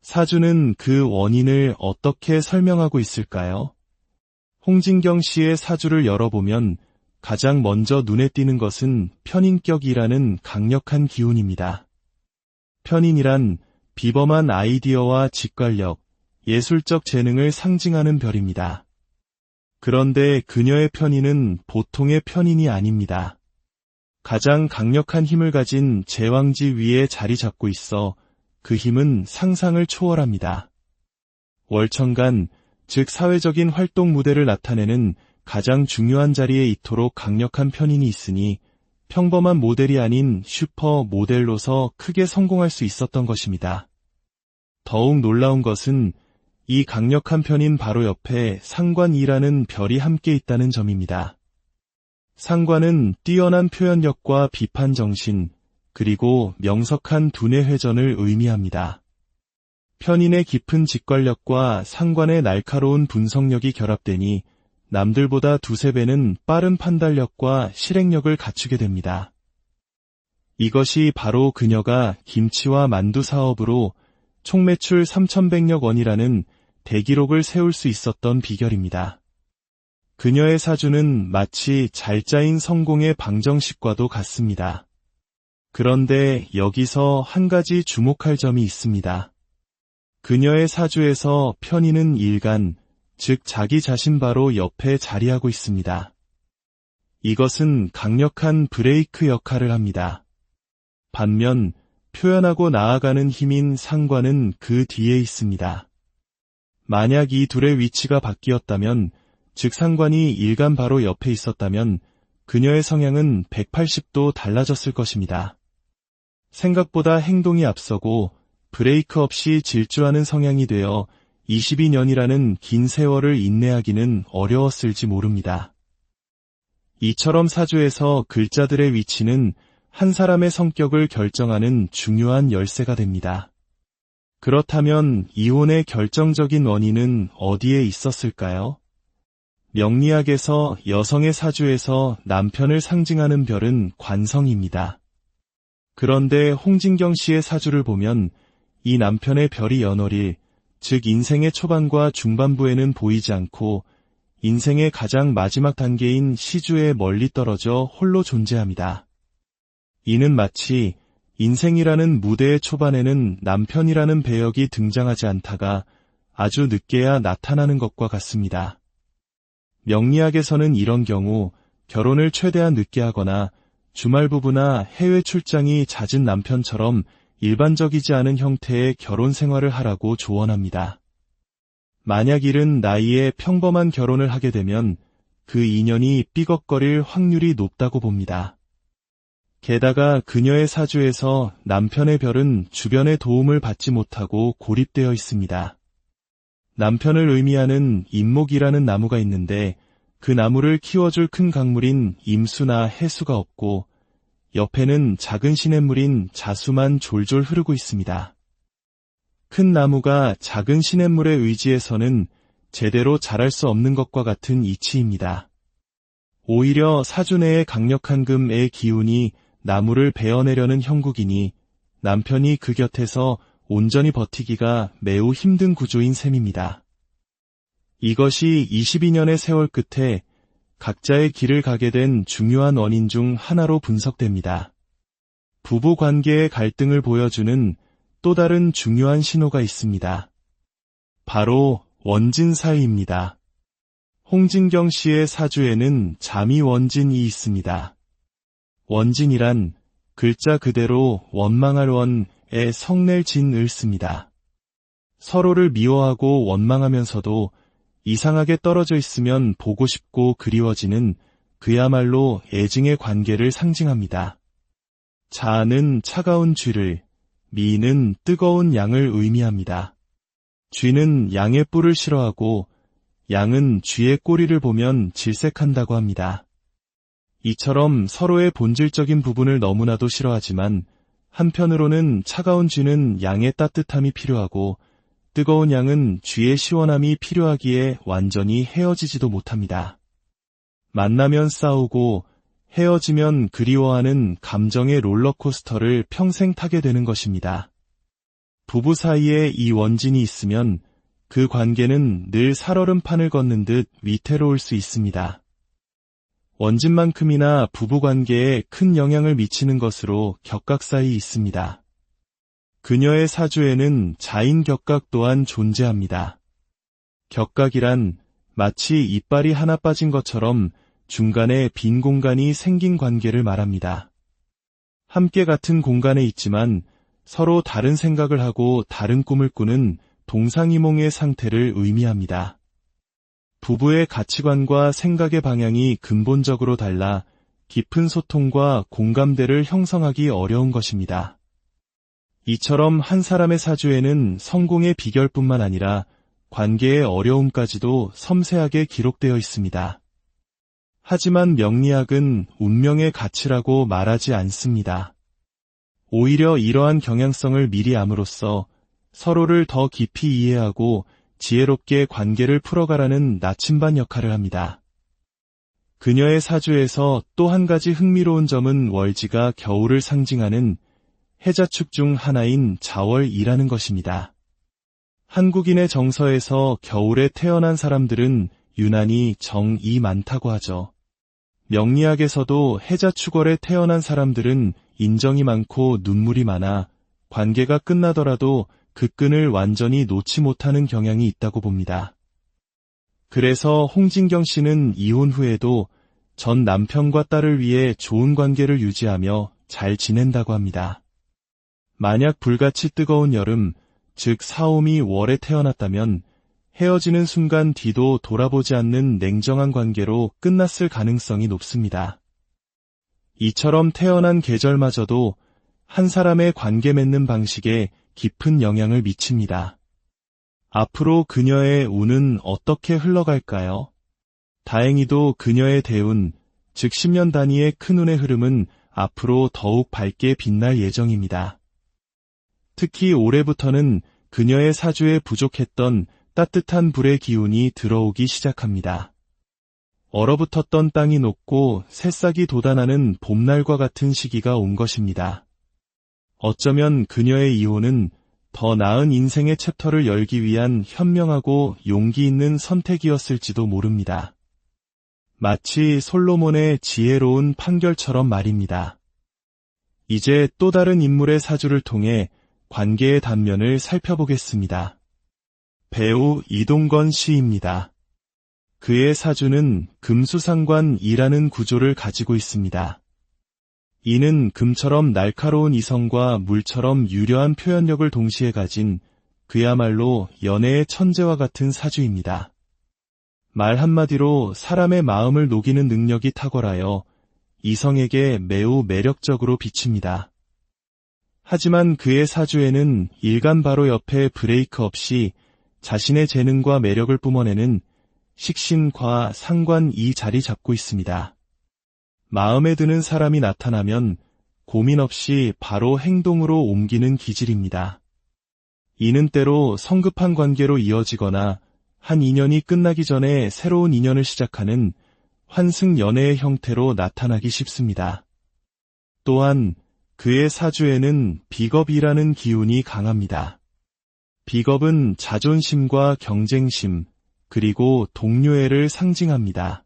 사주는 그 원인을 어떻게 설명하고 있을까요? 홍진경 씨의 사주를 열어보면 가장 먼저 눈에 띄는 것은 편인격이라는 강력한 기운입니다. 편인이란 비범한 아이디어와 직관력, 예술적 재능을 상징하는 별입니다. 그런데 그녀의 편인은 보통의 편인이 아닙니다. 가장 강력한 힘을 가진 제왕지 위에 자리 잡고 있어 그 힘은 상상을 초월합니다. 월천간, 즉 사회적인 활동 무대를 나타내는 가장 중요한 자리에 있도록 강력한 편인이 있으니 평범한 모델이 아닌 슈퍼 모델로서 크게 성공할 수 있었던 것입니다. 더욱 놀라운 것은 이 강력한 편인 바로 옆에 상관이라는 별이 함께 있다는 점입니다. 상관은 뛰어난 표현력과 비판 정신, 그리고 명석한 두뇌 회전을 의미합니다. 편인의 깊은 직관력과 상관의 날카로운 분석력이 결합되니 남들보다 두세 배는 빠른 판단력과 실행력을 갖추게 됩니다. 이것이 바로 그녀가 김치와 만두 사업으로 총 매출 3,100억 원이라는 대기록을 세울 수 있었던 비결입니다. 그녀의 사주는 마치 잘 짜인 성공의 방정식과도 같습니다. 그런데 여기서 한 가지 주목할 점이 있습니다. 그녀의 사주에서 편인은 일간, 즉 자기 자신 바로 옆에 자리하고 있습니다. 이것은 강력한 브레이크 역할을 합니다. 반면 표현하고 나아가는 힘인 상관은 그 뒤에 있습니다. 만약 이 둘의 위치가 바뀌었다면, 즉 상관이 일간 바로 옆에 있었다면 그녀의 성향은 180도 달라졌을 것입니다. 생각보다 행동이 앞서고 브레이크 없이 질주하는 성향이 되어 22년이라는 긴 세월을 인내하기는 어려웠을지 모릅니다. 이처럼 사주에서 글자들의 위치는 한 사람의 성격을 결정하는 중요한 열쇠가 됩니다. 그렇다면 이혼의 결정적인 원인은 어디에 있었을까요? 명리학에서 여성의 사주에서 남편을 상징하는 별은 관성입니다. 그런데 홍진경 씨의 사주를 보면 이 남편의 별이 연월일, 즉 인생의 초반과 중반부에는 보이지 않고 인생의 가장 마지막 단계인 시주에 멀리 떨어져 홀로 존재합니다. 이는 마치 인생이라는 무대의 초반에는 남편이라는 배역이 등장하지 않다가 아주 늦게야 나타나는 것과 같습니다. 명리학에서는 이런 경우 결혼을 최대한 늦게 하거나 주말 부부나 해외 출장이 잦은 남편처럼 일반적이지 않은 형태의 결혼 생활을 하라고 조언합니다. 만약 이른 나이에 평범한 결혼을 하게 되면 그 인연이 삐걱거릴 확률이 높다고 봅니다. 게다가 그녀의 사주에서 남편의 별은 주변의 도움을 받지 못하고 고립되어 있습니다. 남편을 의미하는 임목이라는 나무가 있는데 그 나무를 키워줄 큰 강물인 임수나 해수가 없고 옆에는 작은 시냇물인 자수만 졸졸 흐르고 있습니다. 큰 나무가 작은 시냇물에 의지해서는 제대로 자랄 수 없는 것과 같은 이치입니다. 오히려 사주 내의 강력한 금의 기운이 나무를 베어내려는 형국이니 남편이 그 곁에서 온전히 버티기가 매우 힘든 구조인 셈입니다. 이것이 22년의 세월 끝에 각자의 길을 가게 된 중요한 원인 중 하나로 분석됩니다. 부부 관계의 갈등을 보여주는 또 다른 중요한 신호가 있습니다. 바로 원진사입니다. 홍진경 씨의 사주에는 자미원진이 있습니다. 원진이란 글자 그대로 원망할 원에 성낼 진을 씁니다. 서로를 미워하고 원망하면서도 이상하게 떨어져 있으면 보고 싶고 그리워지는 그야말로 애증의 관계를 상징합니다. 자는 차가운 쥐를, 미는 뜨거운 양을 의미합니다. 쥐는 양의 뿔을 싫어하고 양은 쥐의 꼬리를 보면 질색한다고 합니다. 이처럼 서로의 본질적인 부분을 너무나도 싫어하지만 한편으로는 차가운 쥐는 양의 따뜻함이 필요하고 뜨거운 양은 쥐의 시원함이 필요하기에 완전히 헤어지지도 못합니다. 만나면 싸우고 헤어지면 그리워하는 감정의 롤러코스터를 평생 타게 되는 것입니다. 부부 사이에 이 원진이 있으면 그 관계는 늘 살얼음판을 걷는 듯 위태로울 수 있습니다. 원진만큼이나 부부관계에 큰 영향을 미치는 것으로 격각사이 있습니다. 그녀의 사주에는 자인격각 또한 존재합니다. 격각이란 마치 이빨이 하나 빠진 것처럼 중간에 빈 공간이 생긴 관계를 말합니다. 함께 같은 공간에 있지만 서로 다른 생각을 하고 다른 꿈을 꾸는 동상이몽의 상태를 의미합니다. 부부의 가치관과 생각의 방향이 근본적으로 달라 깊은 소통과 공감대를 형성하기 어려운 것입니다. 이처럼 한 사람의 사주에는 성공의 비결뿐만 아니라 관계의 어려움까지도 섬세하게 기록되어 있습니다. 하지만 명리학은 운명의 가치라고 말하지 않습니다. 오히려 이러한 경향성을 미리 암으로써 서로를 더 깊이 이해하고 지혜롭게 관계를 풀어가라는 나침반 역할을 합니다. 그녀의 사주에서 또 한 가지 흥미로운 점은 월지가 겨울을 상징하는 해자축 중 하나인 자월이라는 것입니다. 한국인의 정서에서 겨울에 태어난 사람들은 유난히 정이 많다고 하죠. 명리학에서도 해자축월에 태어난 사람들은 인정이 많고 눈물이 많아 관계가 끝나더라도 그 끈을 완전히 놓지 못하는 경향이 있다고 봅니다. 그래서 홍진경 씨는 이혼 후에도 전 남편과 딸을 위해 좋은 관계를 유지하며 잘 지낸다고 합니다. 만약 불같이 뜨거운 여름, 즉 사오미 월에 태어났다면 헤어지는 순간 뒤도 돌아보지 않는 냉정한 관계로 끝났을 가능성이 높습니다. 이처럼 태어난 계절마저도 한 사람의 관계 맺는 방식에 깊은 영향을 미칩니다. 앞으로 그녀의 운은 어떻게 흘러갈까요? 다행히도 그녀의 대운, 즉 10년 단위의 큰 운의 흐름은 앞으로 더욱 밝게 빛날 예정입니다. 특히 올해부터는 그녀의 사주에 부족했던 따뜻한 불의 기운이 들어오기 시작합니다. 얼어붙었던 땅이 녹고 새싹이 돋아나는 봄날과 같은 시기가 온 것입니다. 어쩌면 그녀의 이혼은 더 나은 인생의 챕터를 열기 위한 현명하고 용기 있는 선택이었을지도 모릅니다. 마치 솔로몬의 지혜로운 판결처럼 말입니다. 이제 또 다른 인물의 사주를 통해 관계의 단면을 살펴보겠습니다. 배우 이동건 씨입니다. 그의 사주는 금수상관이라는 구조를 가지고 있습니다. 이는 금처럼 날카로운 이성과 물처럼 유려한 표현력을 동시에 가진 그야말로 연애의 천재와 같은 사주입니다. 말 한마디로 사람의 마음을 녹이는 능력이 탁월하여 이성에게 매우 매력적으로 비칩니다. 하지만 그의 사주에는 일간 바로 옆에 브레이크 없이 자신의 재능과 매력을 뿜어내는 식신과 상관이 자리 잡고 있습니다. 마음에 드는 사람이 나타나면 고민 없이 바로 행동으로 옮기는 기질입니다. 이는 때로 성급한 관계로 이어지거나 한 인연이 끝나기 전에 새로운 인연을 시작하는 환승 연애의 형태로 나타나기 쉽습니다. 또한 그의 사주에는 비겁이라는 기운이 강합니다. 비겁은 자존심과 경쟁심, 그리고 동료애를 상징합니다.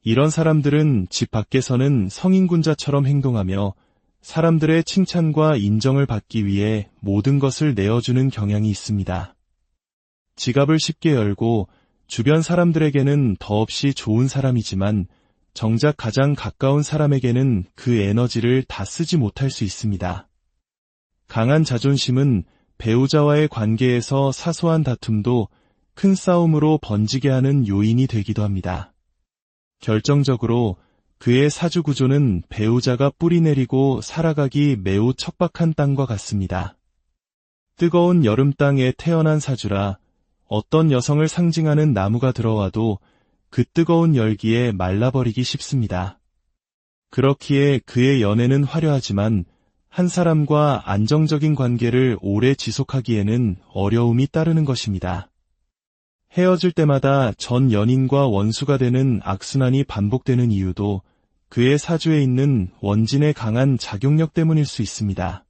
이런 사람들은 집 밖에서는 성인군자처럼 행동하며 사람들의 칭찬과 인정을 받기 위해 모든 것을 내어주는 경향이 있습니다. 지갑을 쉽게 열고 주변 사람들에게는 더없이 좋은 사람이지만 정작 가장 가까운 사람에게는 그 에너지를 다 쓰지 못할 수 있습니다. 강한 자존심은 배우자와의 관계에서 사소한 다툼도 큰 싸움으로 번지게 하는 요인이 되기도 합니다. 결정적으로 그의 사주 구조는 배우자가 뿌리내리고 살아가기 매우 척박한 땅과 같습니다. 뜨거운 여름 땅에 태어난 사주라 어떤 여성을 상징하는 나무가 들어와도 그 뜨거운 열기에 말라버리기 쉽습니다. 그렇기에 그의 연애는 화려하지만 한 사람과 안정적인 관계를 오래 지속하기에는 어려움이 따르는 것입니다. 헤어질 때마다 전 연인과 원수가 되는 악순환이 반복되는 이유도 그의 사주에 있는 원진의 강한 작용력 때문일 수 있습니다.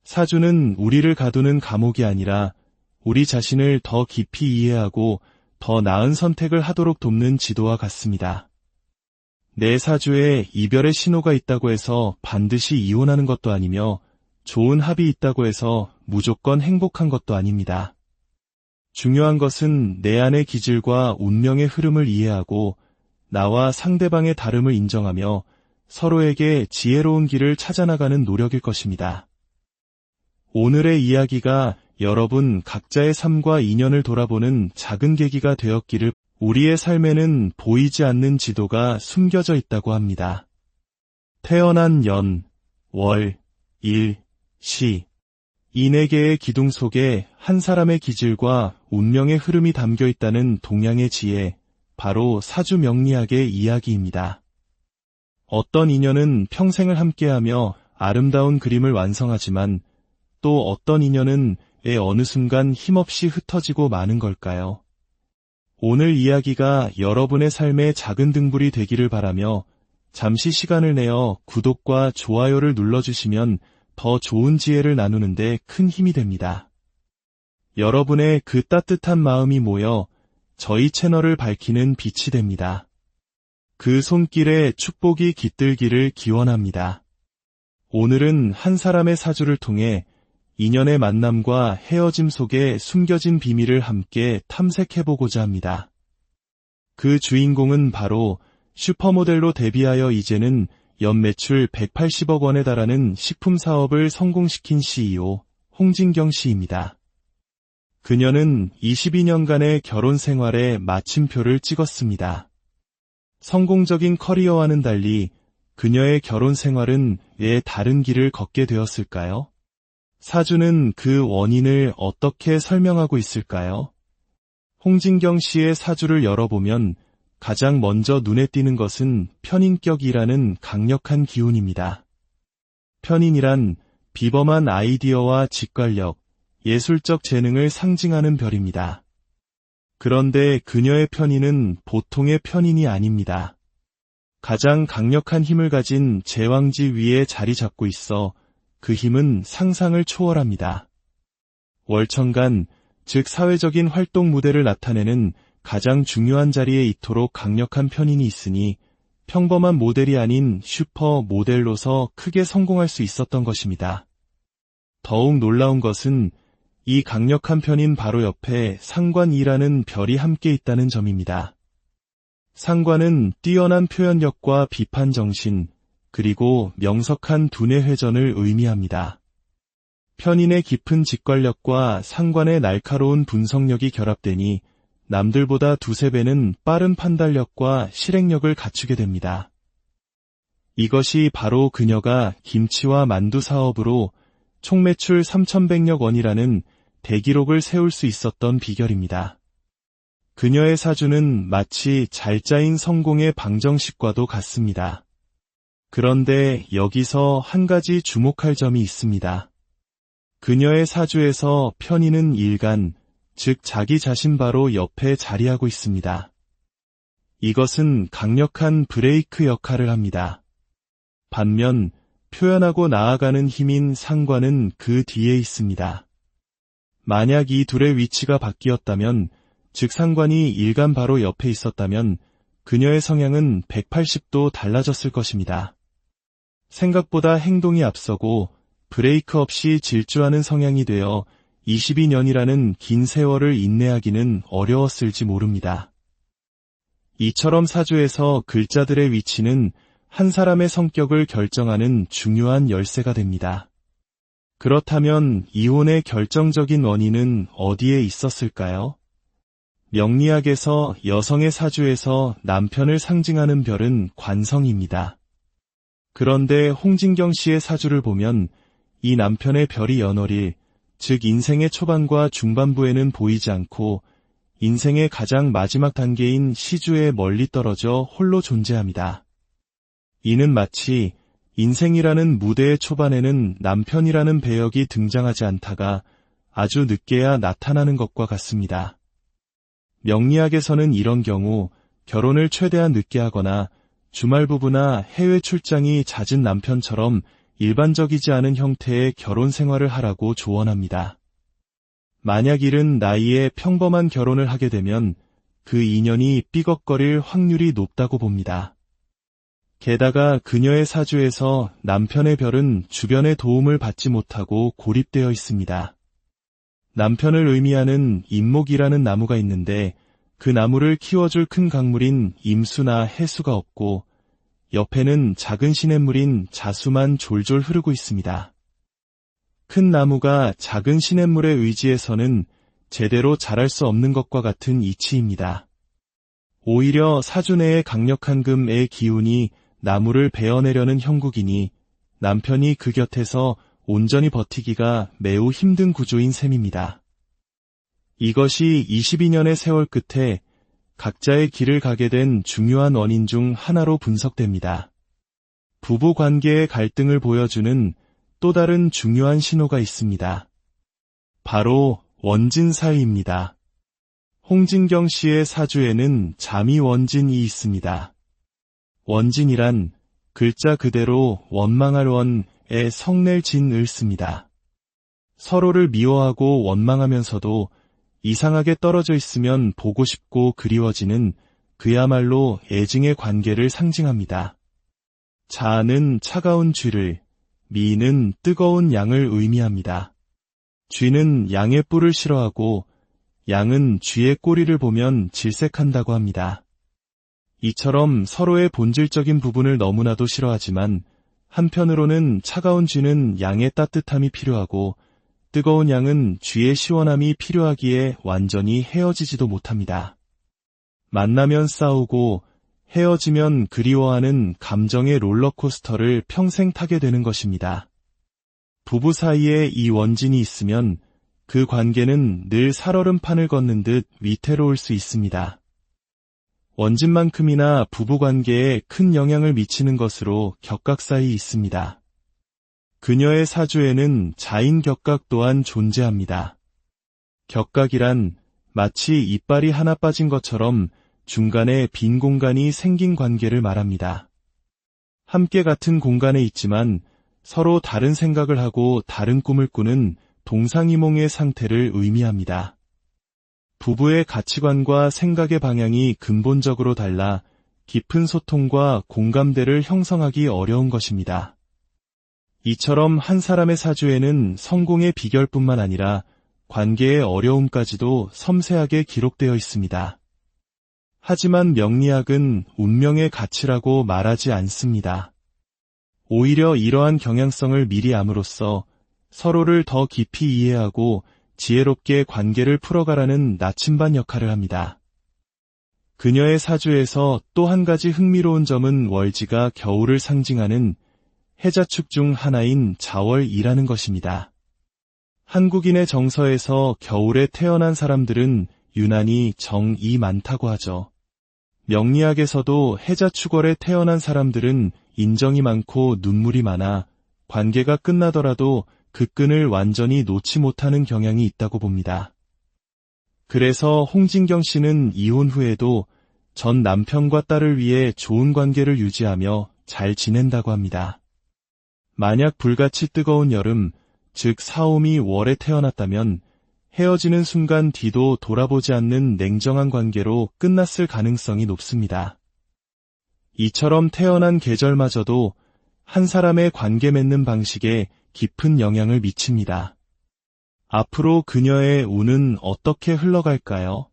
사주는 우리를 가두는 감옥이 아니라 우리 자신을 더 깊이 이해하고 더 나은 선택을 하도록 돕는 지도와 같습니다. 내 사주에 이별의 신호가 있다고 해서 반드시 이혼하는 것도 아니며 좋은 합이 있다고 해서 무조건 행복한 것도 아닙니다. 중요한 것은 내 안의 기질과 운명의 흐름을 이해하고 나와 상대방의 다름을 인정하며 서로에게 지혜로운 길을 찾아나가는 노력일 것입니다. 오늘의 이야기가 여러분 각자의 삶과 인연을 돌아보는 작은 계기가 되었기를. 우리의 삶에는 보이지 않는 지도가 숨겨져 있다고 합니다. 태어난 연, 월, 일, 시, 이 네 개의 기둥 속에 한 사람의 기질과 운명의 흐름이 담겨 있다는 동양의 지혜, 바로 사주 명리학의 이야기입니다. 어떤 인연은 평생을 함께하며 아름다운 그림을 완성하지만 또 어떤 인연은 어느 순간 힘없이 흩어지고 마는 걸까요? 오늘 이야기가 여러분의 삶의 작은 등불이 되기를 바라며 잠시 시간을 내어 구독과 좋아요를 눌러주시면 더 좋은 지혜를 나누는데 큰 힘이 됩니다. 여러분의 그 따뜻한 마음이 모여 저희 채널을 밝히는 빛이 됩니다. 그 손길에 축복이 깃들기를 기원합니다. 오늘은 한 사람의 사주를 통해 인연의 만남과 헤어짐 속에 숨겨진 비밀을 함께 탐색해보고자 합니다. 그 주인공은 바로 슈퍼모델로 데뷔하여 이제는 연매출 180억 원에 달하는 식품 사업을 성공시킨 CEO 홍진경 씨입니다. 그녀는 22년간의 결혼 생활에 마침표를 찍었습니다. 성공적인 커리어와는 달리 그녀의 결혼 생활은 왜 다른 길을 걷게 되었을까요? 사주는 그 원인을 어떻게 설명하고 있을까요? 홍진경 씨의 사주를 열어보면 가장 먼저 눈에 띄는 것은 편인격이라는 강력한 기운입니다. 편인이란 비범한 아이디어와 직관력, 예술적 재능을 상징하는 별입니다. 그런데 그녀의 편인은 보통의 편인이 아닙니다. 가장 강력한 힘을 가진 제왕지 위에 자리 잡고 있어 그 힘은 상상을 초월합니다. 월천간, 즉 사회적인 활동 무대를 나타내는 가장 중요한 자리에 있도록 강력한 편인이 있으니 평범한 모델이 아닌 슈퍼 모델로서 크게 성공할 수 있었던 것입니다. 더욱 놀라운 것은 이 강력한 편인 바로 옆에 상관이라는 별이 함께 있다는 점입니다. 상관은 뛰어난 표현력과 비판 정신, 그리고 명석한 두뇌 회전을 의미합니다. 편인의 깊은 직관력과 상관의 날카로운 분석력이 결합되니 남들보다 두세 배는 빠른 판단력과 실행력을 갖추게 됩니다. 이것이 바로 그녀가 김치와 만두 사업으로 총 매출 3,100억 원이라는 대기록을 세울 수 있었던 비결입니다. 그녀의 사주는 마치 잘 짜인 성공의 방정식과도 같습니다. 그런데 여기서 한 가지 주목할 점이 있습니다. 그녀의 사주에서 편인은 일간, 즉 자기 자신 바로 옆에 자리하고 있습니다. 이것은 강력한 브레이크 역할을 합니다. 반면 표현하고 나아가는 힘인 상관은 그 뒤에 있습니다. 만약 이 둘의 위치가 바뀌었다면, 즉 상관이 일간 바로 옆에 있었다면 그녀의 성향은 180도 달라졌을 것입니다. 생각보다 행동이 앞서고 브레이크 없이 질주하는 성향이 되어 22년이라는 긴 세월을 인내하기는 어려웠을지 모릅니다. 이처럼 사주에서 글자들의 위치는 한 사람의 성격을 결정하는 중요한 열쇠가 됩니다. 그렇다면 이혼의 결정적인 원인은 어디에 있었을까요? 명리학에서 여성의 사주에서 남편을 상징하는 별은 관성입니다. 그런데 홍진경 씨의 사주를 보면 이 남편의 별이 연월일, 즉 인생의 초반과 중반부에는 보이지 않고 인생의 가장 마지막 단계인 시주에 멀리 떨어져 홀로 존재합니다. 이는 마치 인생이라는 무대의 초반에는 남편이라는 배역이 등장하지 않다가 아주 늦게야 나타나는 것과 같습니다. 명리학에서는 이런 경우 결혼을 최대한 늦게 하거나 주말 부부나 해외 출장이 잦은 남편처럼 일반적이지 않은 형태의 결혼 생활을 하라고 조언합니다. 만약 이른 나이에 평범한 결혼을 하게 되면 그 인연이 삐걱거릴 확률이 높다고 봅니다. 게다가 그녀의 사주에서 남편의 별은 주변의 도움을 받지 못하고 고립되어 있습니다. 남편을 의미하는 임목이라는 나무가 있는데 그 나무를 키워줄 큰 강물인 임수나 해수가 없고 옆에는 작은 시냇물인 자수만 졸졸 흐르고 있습니다. 큰 나무가 작은 시냇물의 의지에서는 제대로 자랄 수 없는 것과 같은 이치입니다. 오히려 사주 내의 강력한 금의 기운이 나무를 베어내려는 형국이니 남편이 그 곁에서 온전히 버티기가 매우 힘든 구조인 셈입니다. 이것이 22년의 세월 끝에 각자의 길을 가게 된 중요한 원인 중 하나로 분석됩니다. 부부 관계의 갈등을 보여주는 또 다른 중요한 신호가 있습니다. 바로 원진사의입니다. 홍진경 씨의 사주에는 자미원진이 있습니다. 원진이란 글자 그대로 원망할 원에 성낼 진을 씁니다. 서로를 미워하고 원망하면서도 이상하게 떨어져 있으면 보고 싶고 그리워지는 그야말로 애증의 관계를 상징합니다. 자는 차가운 쥐를, 미는 뜨거운 양을 의미합니다. 쥐는 양의 뿔을 싫어하고 양은 쥐의 꼬리를 보면 질색한다고 합니다. 이처럼 서로의 본질적인 부분을 너무나도 싫어하지만 한편으로는 차가운 쥐는 양의 따뜻함이 필요하고 뜨거운 양은 쥐의 시원함이 필요하기에 완전히 헤어지지도 못합니다. 만나면 싸우고 헤어지면 그리워하는 감정의 롤러코스터를 평생 타게 되는 것입니다. 부부 사이에 이 원진이 있으면 그 관계는 늘 살얼음판을 걷는 듯 위태로울 수 있습니다. 원진만큼이나 부부관계에 큰 영향을 미치는 것으로 격각사이 있습니다. 그녀의 사주에는 자인격각 또한 존재합니다. 격각이란 마치 이빨이 하나 빠진 것처럼 중간에 빈 공간이 생긴 관계를 말합니다. 함께 같은 공간에 있지만 서로 다른 생각을 하고 다른 꿈을 꾸는 동상이몽의 상태를 의미합니다. 부부의 가치관과 생각의 방향이 근본적으로 달라 깊은 소통과 공감대를 형성하기 어려운 것입니다. 이처럼 한 사람의 사주에는 성공의 비결뿐만 아니라 관계의 어려움까지도 섬세하게 기록되어 있습니다. 하지만 명리학은 운명의 가치라고 말하지 않습니다. 오히려 이러한 경향성을 미리 암으로써 서로를 더 깊이 이해하고 지혜롭게 관계를 풀어가라는 나침반 역할을 합니다. 그녀의 사주에서 또 한 가지 흥미로운 점은 월지가 겨울을 상징하는 해자축 중 하나인 자월이라는 것입니다. 한국인의 정서에서 겨울에 태어난 사람들은 유난히 정이 많다고 하죠. 명리학에서도 해자축월에 태어난 사람들은 인정이 많고 눈물이 많아 관계가 끝나더라도 그 끈을 완전히 놓지 못하는 경향이 있다고 봅니다. 그래서 홍진경 씨는 이혼 후에도 전 남편과 딸을 위해 좋은 관계를 유지하며 잘 지낸다고 합니다. 만약 불같이 뜨거운 여름, 즉 사오미 월에 태어났다면 헤어지는 순간 뒤도 돌아보지 않는 냉정한 관계로 끝났을 가능성이 높습니다. 이처럼 태어난 계절마저도 한 사람의 관계 맺는 방식에 깊은 영향을 미칩니다. 앞으로 그녀의 운은 어떻게 흘러갈까요?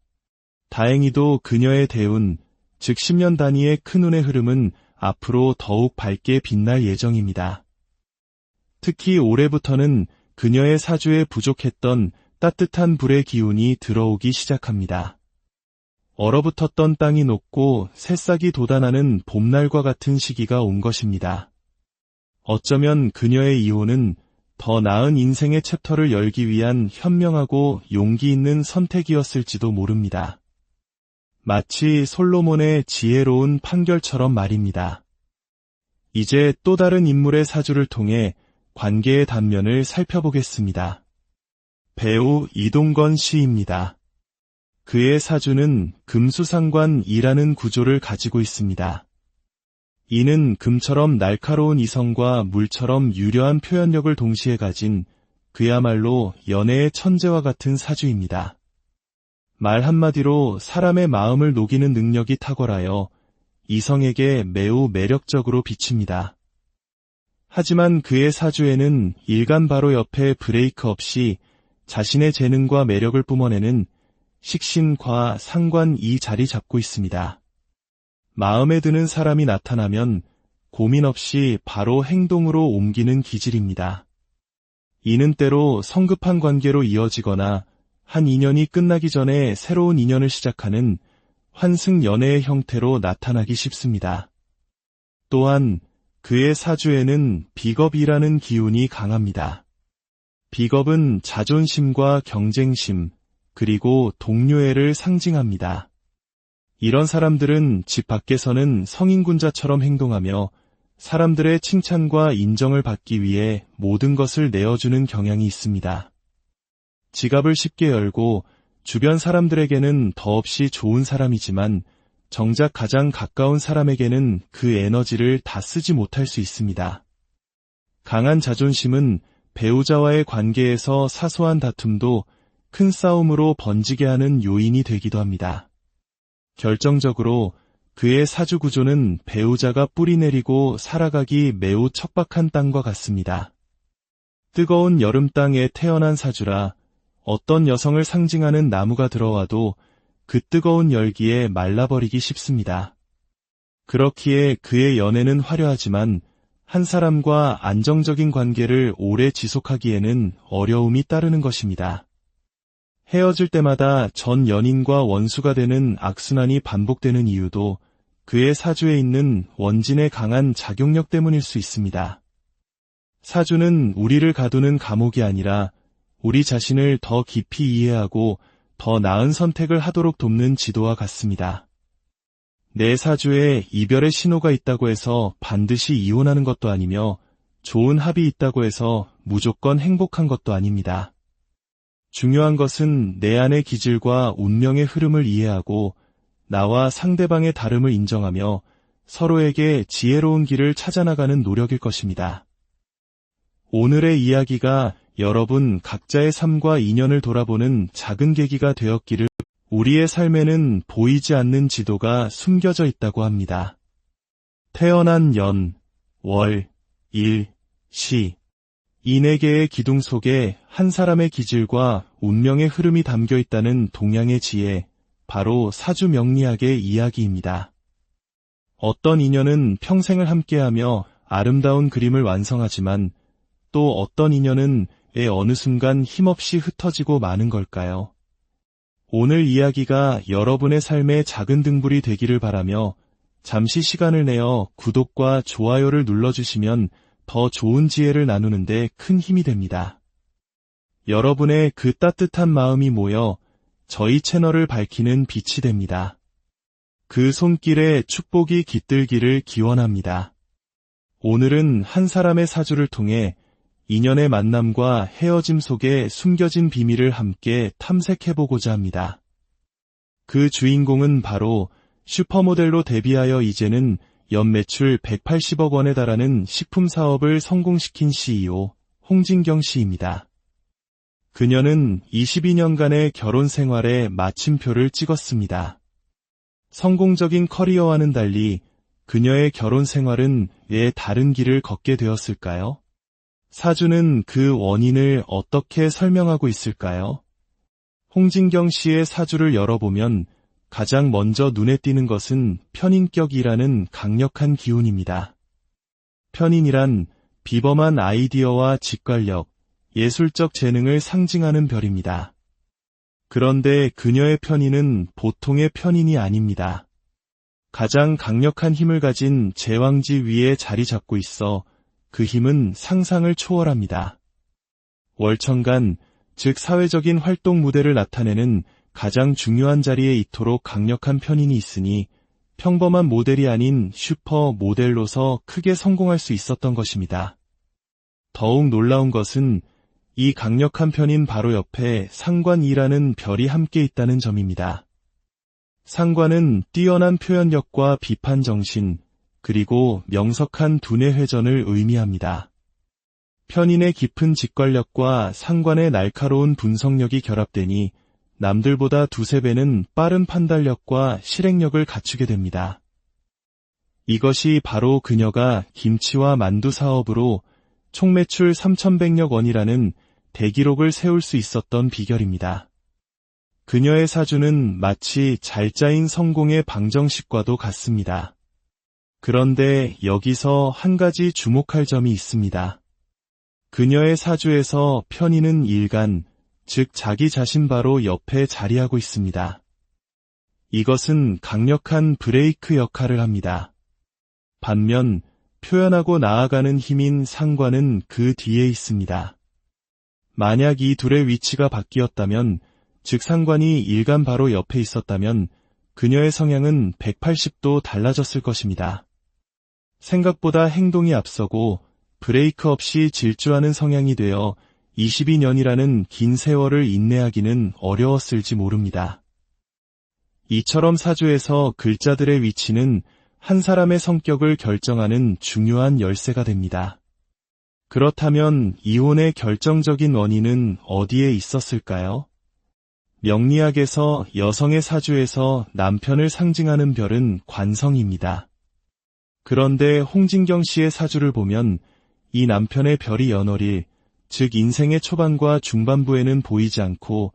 다행히도 그녀의 대운, 즉 10년 단위의 큰 운의 흐름은 앞으로 더욱 밝게 빛날 예정입니다. 특히 올해부터는 그녀의 사주에 부족했던 따뜻한 불의 기운이 들어오기 시작합니다. 얼어붙었던 땅이 녹고 새싹이 돋아나는 봄날과 같은 시기가 온 것입니다. 어쩌면 그녀의 이혼은 더 나은 인생의 챕터를 열기 위한 현명하고 용기 있는 선택이었을지도 모릅니다. 마치 솔로몬의 지혜로운 판결처럼 말입니다. 이제 또 다른 인물의 사주를 통해 관계의 단면을 살펴보겠습니다. 배우 이동건 씨입니다. 그의 사주는 금수상관이라는 구조를 가지고 있습니다. 이는 금처럼 날카로운 이성과 물처럼 유려한 표현력을 동시에 가진 그야말로 연애의 천재와 같은 사주입니다. 말 한마디로 사람의 마음을 녹이는 능력이 탁월하여 이성에게 매우 매력적으로 비칩니다. 하지만 그의 사주에는 일간 바로 옆에 브레이크 없이 자신의 재능과 매력을 뿜어내는 식신과 상관이 자리 잡고 있습니다. 마음에 드는 사람이 나타나면 고민 없이 바로 행동으로 옮기는 기질입니다. 이는 때로 성급한 관계로 이어지거나 한 인연이 끝나기 전에 새로운 인연을 시작하는 환승 연애의 형태로 나타나기 쉽습니다. 또한 그의 사주에는 비겁이라는 기운이 강합니다. 비겁은 자존심과 경쟁심, 그리고 동료애를 상징합니다. 이런 사람들은 집 밖에서는 성인군자처럼 행동하며 사람들의 칭찬과 인정을 받기 위해 모든 것을 내어주는 경향이 있습니다. 지갑을 쉽게 열고 주변 사람들에게는 더없이 좋은 사람이지만 정작 가장 가까운 사람에게는 그 에너지를 다 쓰지 못할 수 있습니다. 강한 자존심은 배우자와의 관계에서 사소한 다툼도 큰 싸움으로 번지게 하는 요인이 되기도 합니다. 결정적으로 그의 사주 구조는 배우자가 뿌리내리고 살아가기 매우 척박한 땅과 같습니다. 뜨거운 여름 땅에 태어난 사주라 어떤 여성을 상징하는 나무가 들어와도 그 뜨거운 열기에 말라버리기 쉽습니다. 그렇기에 그의 연애는 화려하지만 한 사람과 안정적인 관계를 오래 지속하기에는 어려움이 따르는 것입니다. 헤어질 때마다 전 연인과 원수가 되는 악순환이 반복되는 이유도 그의 사주에 있는 원진의 강한 작용력 때문일 수 있습니다. 사주는 우리를 가두는 감옥이 아니라 우리 자신을 더 깊이 이해하고 더 나은 선택을 하도록 돕는 지도와 같습니다. 내 사주에 이별의 신호가 있다고 해서 반드시 이혼하는 것도 아니며 좋은 합이 있다고 해서 무조건 행복한 것도 아닙니다. 중요한 것은 내 안의 기질과 운명의 흐름을 이해하고 나와 상대방의 다름을 인정하며 서로에게 지혜로운 길을 찾아나가는 노력일 것입니다. 오늘의 이야기가 여러분 각자의 삶과 인연을 돌아보는 작은 계기가 되었기를. 우리의 삶에는 보이지 않는 지도가 숨겨져 있다고 합니다. 태어난 연, 월, 일, 시. 이 네 개의 기둥 속에 한 사람의 기질과 운명의 흐름이 담겨 있다는 동양의 지혜, 바로 사주 명리학의 이야기입니다. 어떤 인연은 평생을 함께하며 아름다운 그림을 완성하지만 또 어떤 인연은 어느 순간 힘없이 흩어지고 마는 걸까요? 오늘 이야기가 여러분의 삶의 작은 등불이 되기를 바라며 잠시 시간을 내어 구독과 좋아요를 눌러주시면 더 좋은 지혜를 나누는데 큰 힘이 됩니다. 여러분의 그 따뜻한 마음이 모여 저희 채널을 밝히는 빛이 됩니다. 그 손길에 축복이 깃들기를 기원합니다. 오늘은 한 사람의 사주를 통해 인연의 만남과 헤어짐 속에 숨겨진 비밀을 함께 탐색해보고자 합니다. 그 주인공은 바로 슈퍼모델로 데뷔하여 이제는 연매출 180억 원에 달하는 식품 사업을 성공시킨 CEO 홍진경 씨입니다. 그녀는 22년간의 결혼 생활에 마침표를 찍었습니다. 성공적인 커리어와는 달리 그녀의 결혼 생활은 왜 다른 길을 걷게 되었을까요? 사주는 그 원인을 어떻게 설명하고 있을까요? 홍진경 씨의 사주를 열어보면 가장 먼저 눈에 띄는 것은 편인격이라는 강력한 기운입니다. 편인이란 비범한 아이디어와 직관력, 예술적 재능을 상징하는 별입니다. 그런데 그녀의 편인은 보통의 편인이 아닙니다. 가장 강력한 힘을 가진 제왕지 위에 자리 잡고 있어 그 힘은 상상을 초월합니다. 월천간, 즉 사회적인 활동 무대를 나타내는 가장 중요한 자리에 이토록 강력한 편인이 있으니 평범한 모델이 아닌 슈퍼 모델로서 크게 성공할 수 있었던 것입니다. 더욱 놀라운 것은 이 강력한 편인 바로 옆에 상관이라는 별이 함께 있다는 점입니다. 상관은 뛰어난 표현력과 비판 정신, 그리고 명석한 두뇌 회전을 의미합니다. 편인의 깊은 직관력과 상관의 날카로운 분석력이 결합되니 남들보다 두세 배는 빠른 판단력과 실행력을 갖추게 됩니다. 이것이 바로 그녀가 김치와 만두 사업으로 총 매출 3,100여 원이라는 대기록을 세울 수 있었던 비결입니다. 그녀의 사주는 마치 잘 짜인 성공의 방정식과도 같습니다. 그런데 여기서 한 가지 주목할 점이 있습니다. 그녀의 사주에서 편인은 일간, 즉 자기 자신 바로 옆에 자리하고 있습니다. 이것은 강력한 브레이크 역할을 합니다. 반면 표현하고 나아가는 힘인 상관은 그 뒤에 있습니다. 만약 이 둘의 위치가 바뀌었다면, 즉 상관이 일간 바로 옆에 있었다면 그녀의 성향은 180도 달라졌을 것입니다. 생각보다 행동이 앞서고 브레이크 없이 질주하는 성향이 되어 22년이라는 긴 세월을 인내하기는 어려웠을지 모릅니다. 이처럼 사주에서 글자들의 위치는 한 사람의 성격을 결정하는 중요한 열쇠가 됩니다. 그렇다면 이혼의 결정적인 원인은 어디에 있었을까요? 명리학에서 여성의 사주에서 남편을 상징하는 별은 관성입니다. 그런데 홍진경 씨의 사주를 보면 이 남편의 별이 연월일, 즉 인생의 초반과 중반부에는 보이지 않고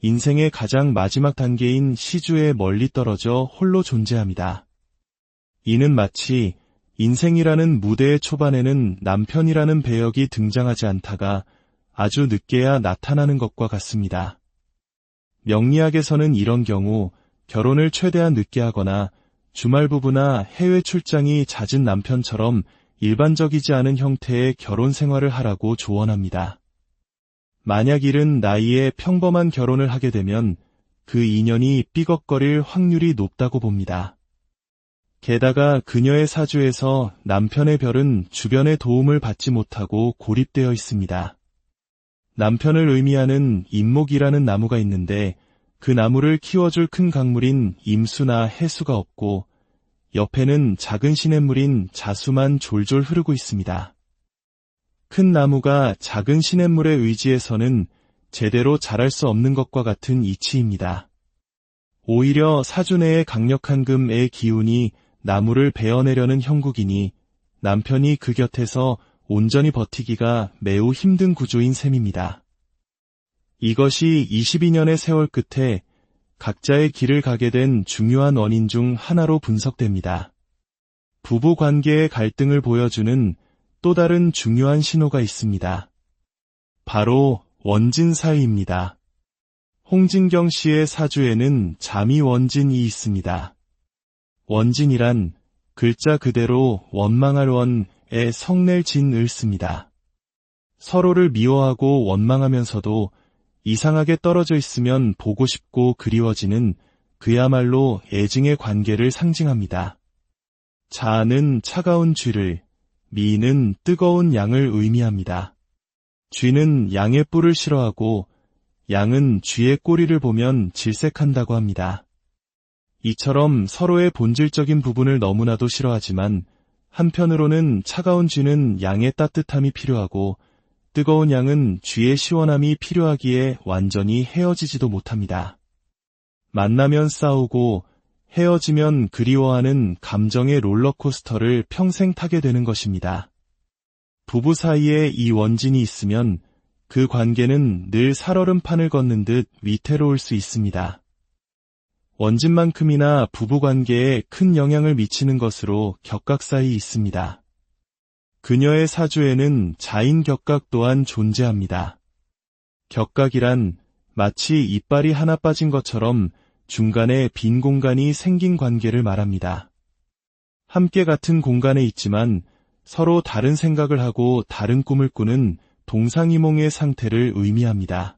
인생의 가장 마지막 단계인 시주에 멀리 떨어져 홀로 존재합니다. 이는 마치 인생이라는 무대의 초반에는 남편이라는 배역이 등장하지 않다가 아주 늦게야 나타나는 것과 같습니다. 명리학에서는 이런 경우 결혼을 최대한 늦게 하거나 주말 부부나 해외 출장이 잦은 남편처럼 일반적이지 않은 형태의 결혼 생활을 하라고 조언합니다. 만약 이른 나이에 평범한 결혼을 하게 되면 그 인연이 삐걱거릴 확률이 높다고 봅니다. 게다가 그녀의 사주에서 남편의 별은 주변의 도움을 받지 못하고 고립되어 있습니다. 남편을 의미하는 임목이라는 나무가 있는데 그 나무를 키워줄 큰 강물인 임수나 해수가 없고 옆에는 작은 시냇물인 자수만 졸졸 흐르고 있습니다. 큰 나무가 작은 시냇물의 의지에서는 제대로 자랄 수 없는 것과 같은 이치입니다. 오히려 사주 내의 강력한 금의 기운이 나무를 베어내려는 형국이니 남편이 그 곁에서 온전히 버티기가 매우 힘든 구조인 셈입니다. 이것이 22년의 세월 끝에 각자의 길을 가게 된 중요한 원인 중 하나로 분석됩니다. 부부 관계의 갈등을 보여주는 또 다른 중요한 신호가 있습니다. 바로 원진사이입니다. 홍진경 씨의 사주에는 자미원진이 있습니다. 원진이란 글자 그대로 원망할 원에 성낼 진을 씁니다. 서로를 미워하고 원망하면서도 이상하게 떨어져 있으면 보고 싶고 그리워지는 그야말로 애증의 관계를 상징합니다. 자는 차가운 쥐를, 미는 뜨거운 양을 의미합니다. 쥐는 양의 뿔을 싫어하고 양은 쥐의 꼬리를 보면 질색한다고 합니다. 이처럼 서로의 본질적인 부분을 너무나도 싫어하지만 한편으로는 차가운 쥐는 양의 따뜻함이 필요하고 뜨거운 양은 쥐의 시원함이 필요하기에 완전히 헤어지지도 못합니다. 만나면 싸우고 헤어지면 그리워하는 감정의 롤러코스터를 평생 타게 되는 것입니다. 부부 사이에 이 원진이 있으면 그 관계는 늘 살얼음판을 걷는 듯 위태로울 수 있습니다. 원진만큼이나 부부관계에 큰 영향을 미치는 것으로 격각사이 있습니다. 그녀의 사주에는 자인격각 또한 존재합니다. 격각이란 마치 이빨이 하나 빠진 것처럼 중간에 빈 공간이 생긴 관계를 말합니다. 함께 같은 공간에 있지만 서로 다른 생각을 하고 다른 꿈을 꾸는 동상이몽의 상태를 의미합니다.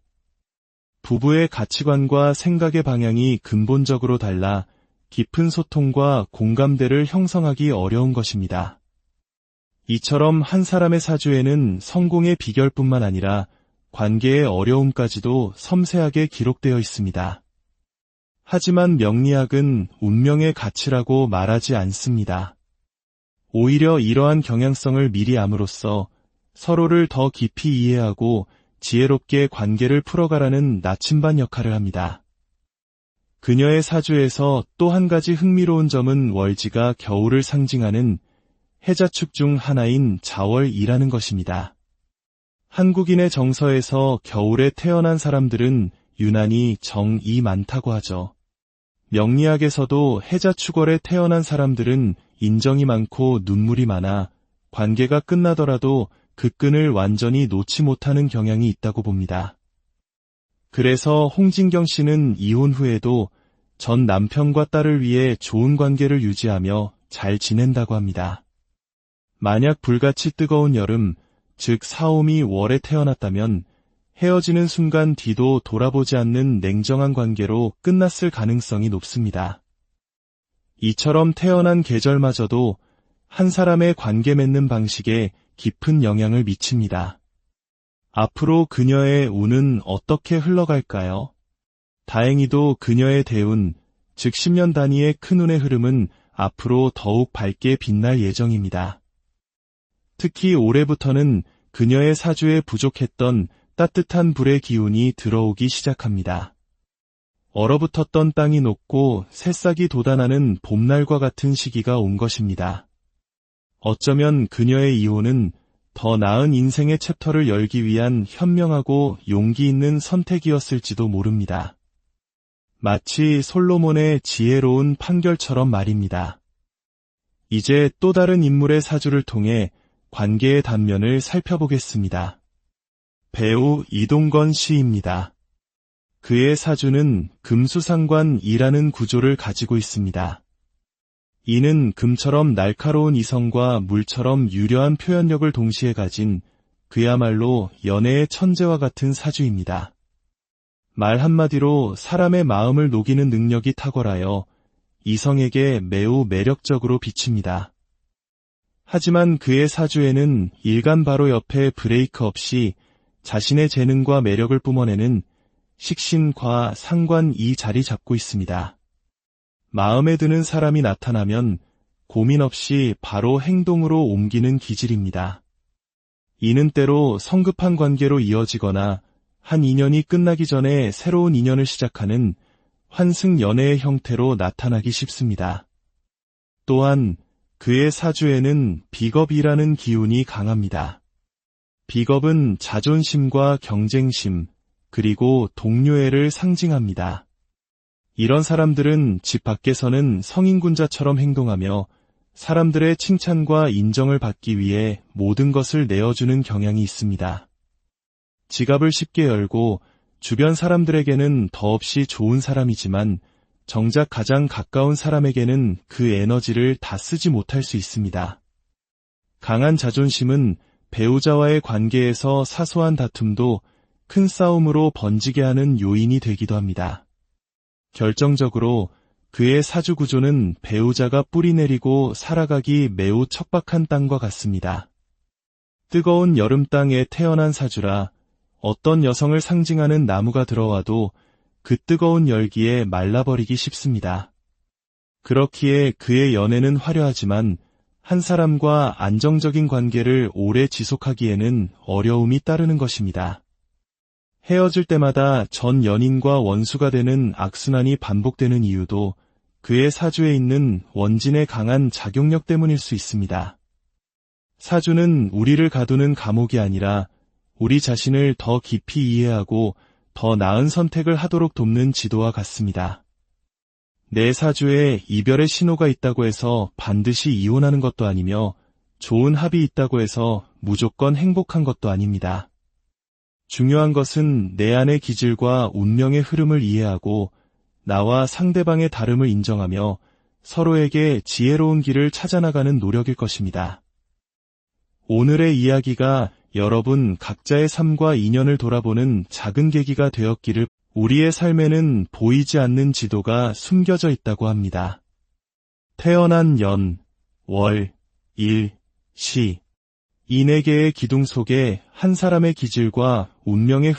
부부의 가치관과 생각의 방향이 근본적으로 달라 깊은 소통과 공감대를 형성하기 어려운 것입니다. 이처럼 한 사람의 사주에는 성공의 비결뿐만 아니라 관계의 어려움까지도 섬세하게 기록되어 있습니다. 하지만 명리학은 운명의 가치라고 말하지 않습니다. 오히려 이러한 경향성을 미리 암으로써 서로를 더 깊이 이해하고 지혜롭게 관계를 풀어가라는 나침반 역할을 합니다. 그녀의 사주에서 또 한 가지 흥미로운 점은 월지가 겨울을 상징하는 해자축 중 하나인 자월이라는 것입니다. 한국인의 정서에서 겨울에 태어난 사람들은 유난히 정이 많다고 하죠. 명리학에서도 해자축월에 태어난 사람들은 인정이 많고 눈물이 많아 관계가 끝나더라도 그 끈을 완전히 놓지 못하는 경향이 있다고 봅니다. 그래서 홍진경 씨는 이혼 후에도 전 남편과 딸을 위해 좋은 관계를 유지하며 잘 지낸다고 합니다. 만약 불같이 뜨거운 여름, 즉 사오미 월에 태어났다면 헤어지는 순간 뒤도 돌아보지 않는 냉정한 관계로 끝났을 가능성이 높습니다. 이처럼 태어난 계절마저도 한 사람의 관계 맺는 방식에 깊은 영향을 미칩니다. 앞으로 그녀의 운은 어떻게 흘러갈까요? 다행히도 그녀의 대운, 즉 10년 단위의 큰 운의 흐름은 앞으로 더욱 밝게 빛날 예정입니다. 특히 올해부터는 그녀의 사주에 부족했던 따뜻한 불의 기운이 들어오기 시작합니다. 얼어붙었던 땅이 녹고 새싹이 돋아나는 봄날과 같은 시기가 온 것입니다. 어쩌면 그녀의 이혼은 더 나은 인생의 챕터를 열기 위한 현명하고 용기 있는 선택이었을지도 모릅니다. 마치 솔로몬의 지혜로운 판결처럼 말입니다. 이제 또 다른 인물의 사주를 통해 관계의 단면을 살펴보겠습니다. 배우 이동건 씨입니다. 그의 사주는 금수상관이라는 구조를 가지고 있습니다. 이는 금처럼 날카로운 이성과 물처럼 유려한 표현력을 동시에 가진 그야말로 연애의 천재와 같은 사주입니다. 말 한마디로 사람의 마음을 녹이는 능력이 탁월하여 이성에게 매우 매력적으로 비칩니다. 하지만 그의 사주에는 일간 바로 옆에 브레이크 없이 자신의 재능과 매력을 뿜어내는 식신과 상관이 자리 잡고 있습니다. 마음에 드는 사람이 나타나면 고민 없이 바로 행동으로 옮기는 기질입니다. 이는 때로 성급한 관계로 이어지거나 한 인연이 끝나기 전에 새로운 인연을 시작하는 환승 연애의 형태로 나타나기 쉽습니다. 또한 그의 사주에는 비겁이라는 기운이 강합니다. 비겁은 자존심과 경쟁심, 그리고 동료애를 상징합니다. 이런 사람들은 집 밖에서는 성인군자처럼 행동하며 사람들의 칭찬과 인정을 받기 위해 모든 것을 내어주는 경향이 있습니다. 지갑을 쉽게 열고 주변 사람들에게는 더없이 좋은 사람이지만 정작 가장 가까운 사람에게는 그 에너지를 다 쓰지 못할 수 있습니다. 강한 자존심은 배우자와의 관계에서 사소한 다툼도 큰 싸움으로 번지게 하는 요인이 되기도 합니다. 결정적으로 그의 사주 구조는 배우자가 뿌리내리고 살아가기 매우 척박한 땅과 같습니다. 뜨거운 여름 땅에 태어난 사주라 어떤 여성을 상징하는 나무가 들어와도 그 뜨거운 열기에 말라버리기 쉽습니다. 그렇기에 그의 연애는 화려하지만 한 사람과 안정적인 관계를 오래 지속하기에는 어려움이 따르는 것입니다. 헤어질 때마다 전 연인과 원수가 되는 악순환이 반복되는 이유도 그의 사주에 있는 원진의 강한 작용력 때문일 수 있습니다. 사주는 우리를 가두는 감옥이 아니라 우리 자신을 더 깊이 이해하고 더 나은 선택을 하도록 돕는 지도와 같습니다. 내 사주에 이별의 신호가 있다고 해서 반드시 이혼하는 것도 아니며 좋은 합이 있다고 해서 무조건 행복한 것도 아닙니다. 중요한 것은 내 안의 기질과 운명의 흐름을 이해하고 나와 상대방의 다름을 인정하며 서로에게 지혜로운 길을 찾아나가는 노력일 것입니다. 오늘의 이야기가 여러분 각자의 삶과 인연을 돌아보는 작은 계기가 되었기를. 우리의 삶에는 보이지 않는 지도가 숨겨져 있다고 합니다. 태어난 년, 월, 일, 시. 이 네 개의 기둥 속에 한 사람의 기질과 운명의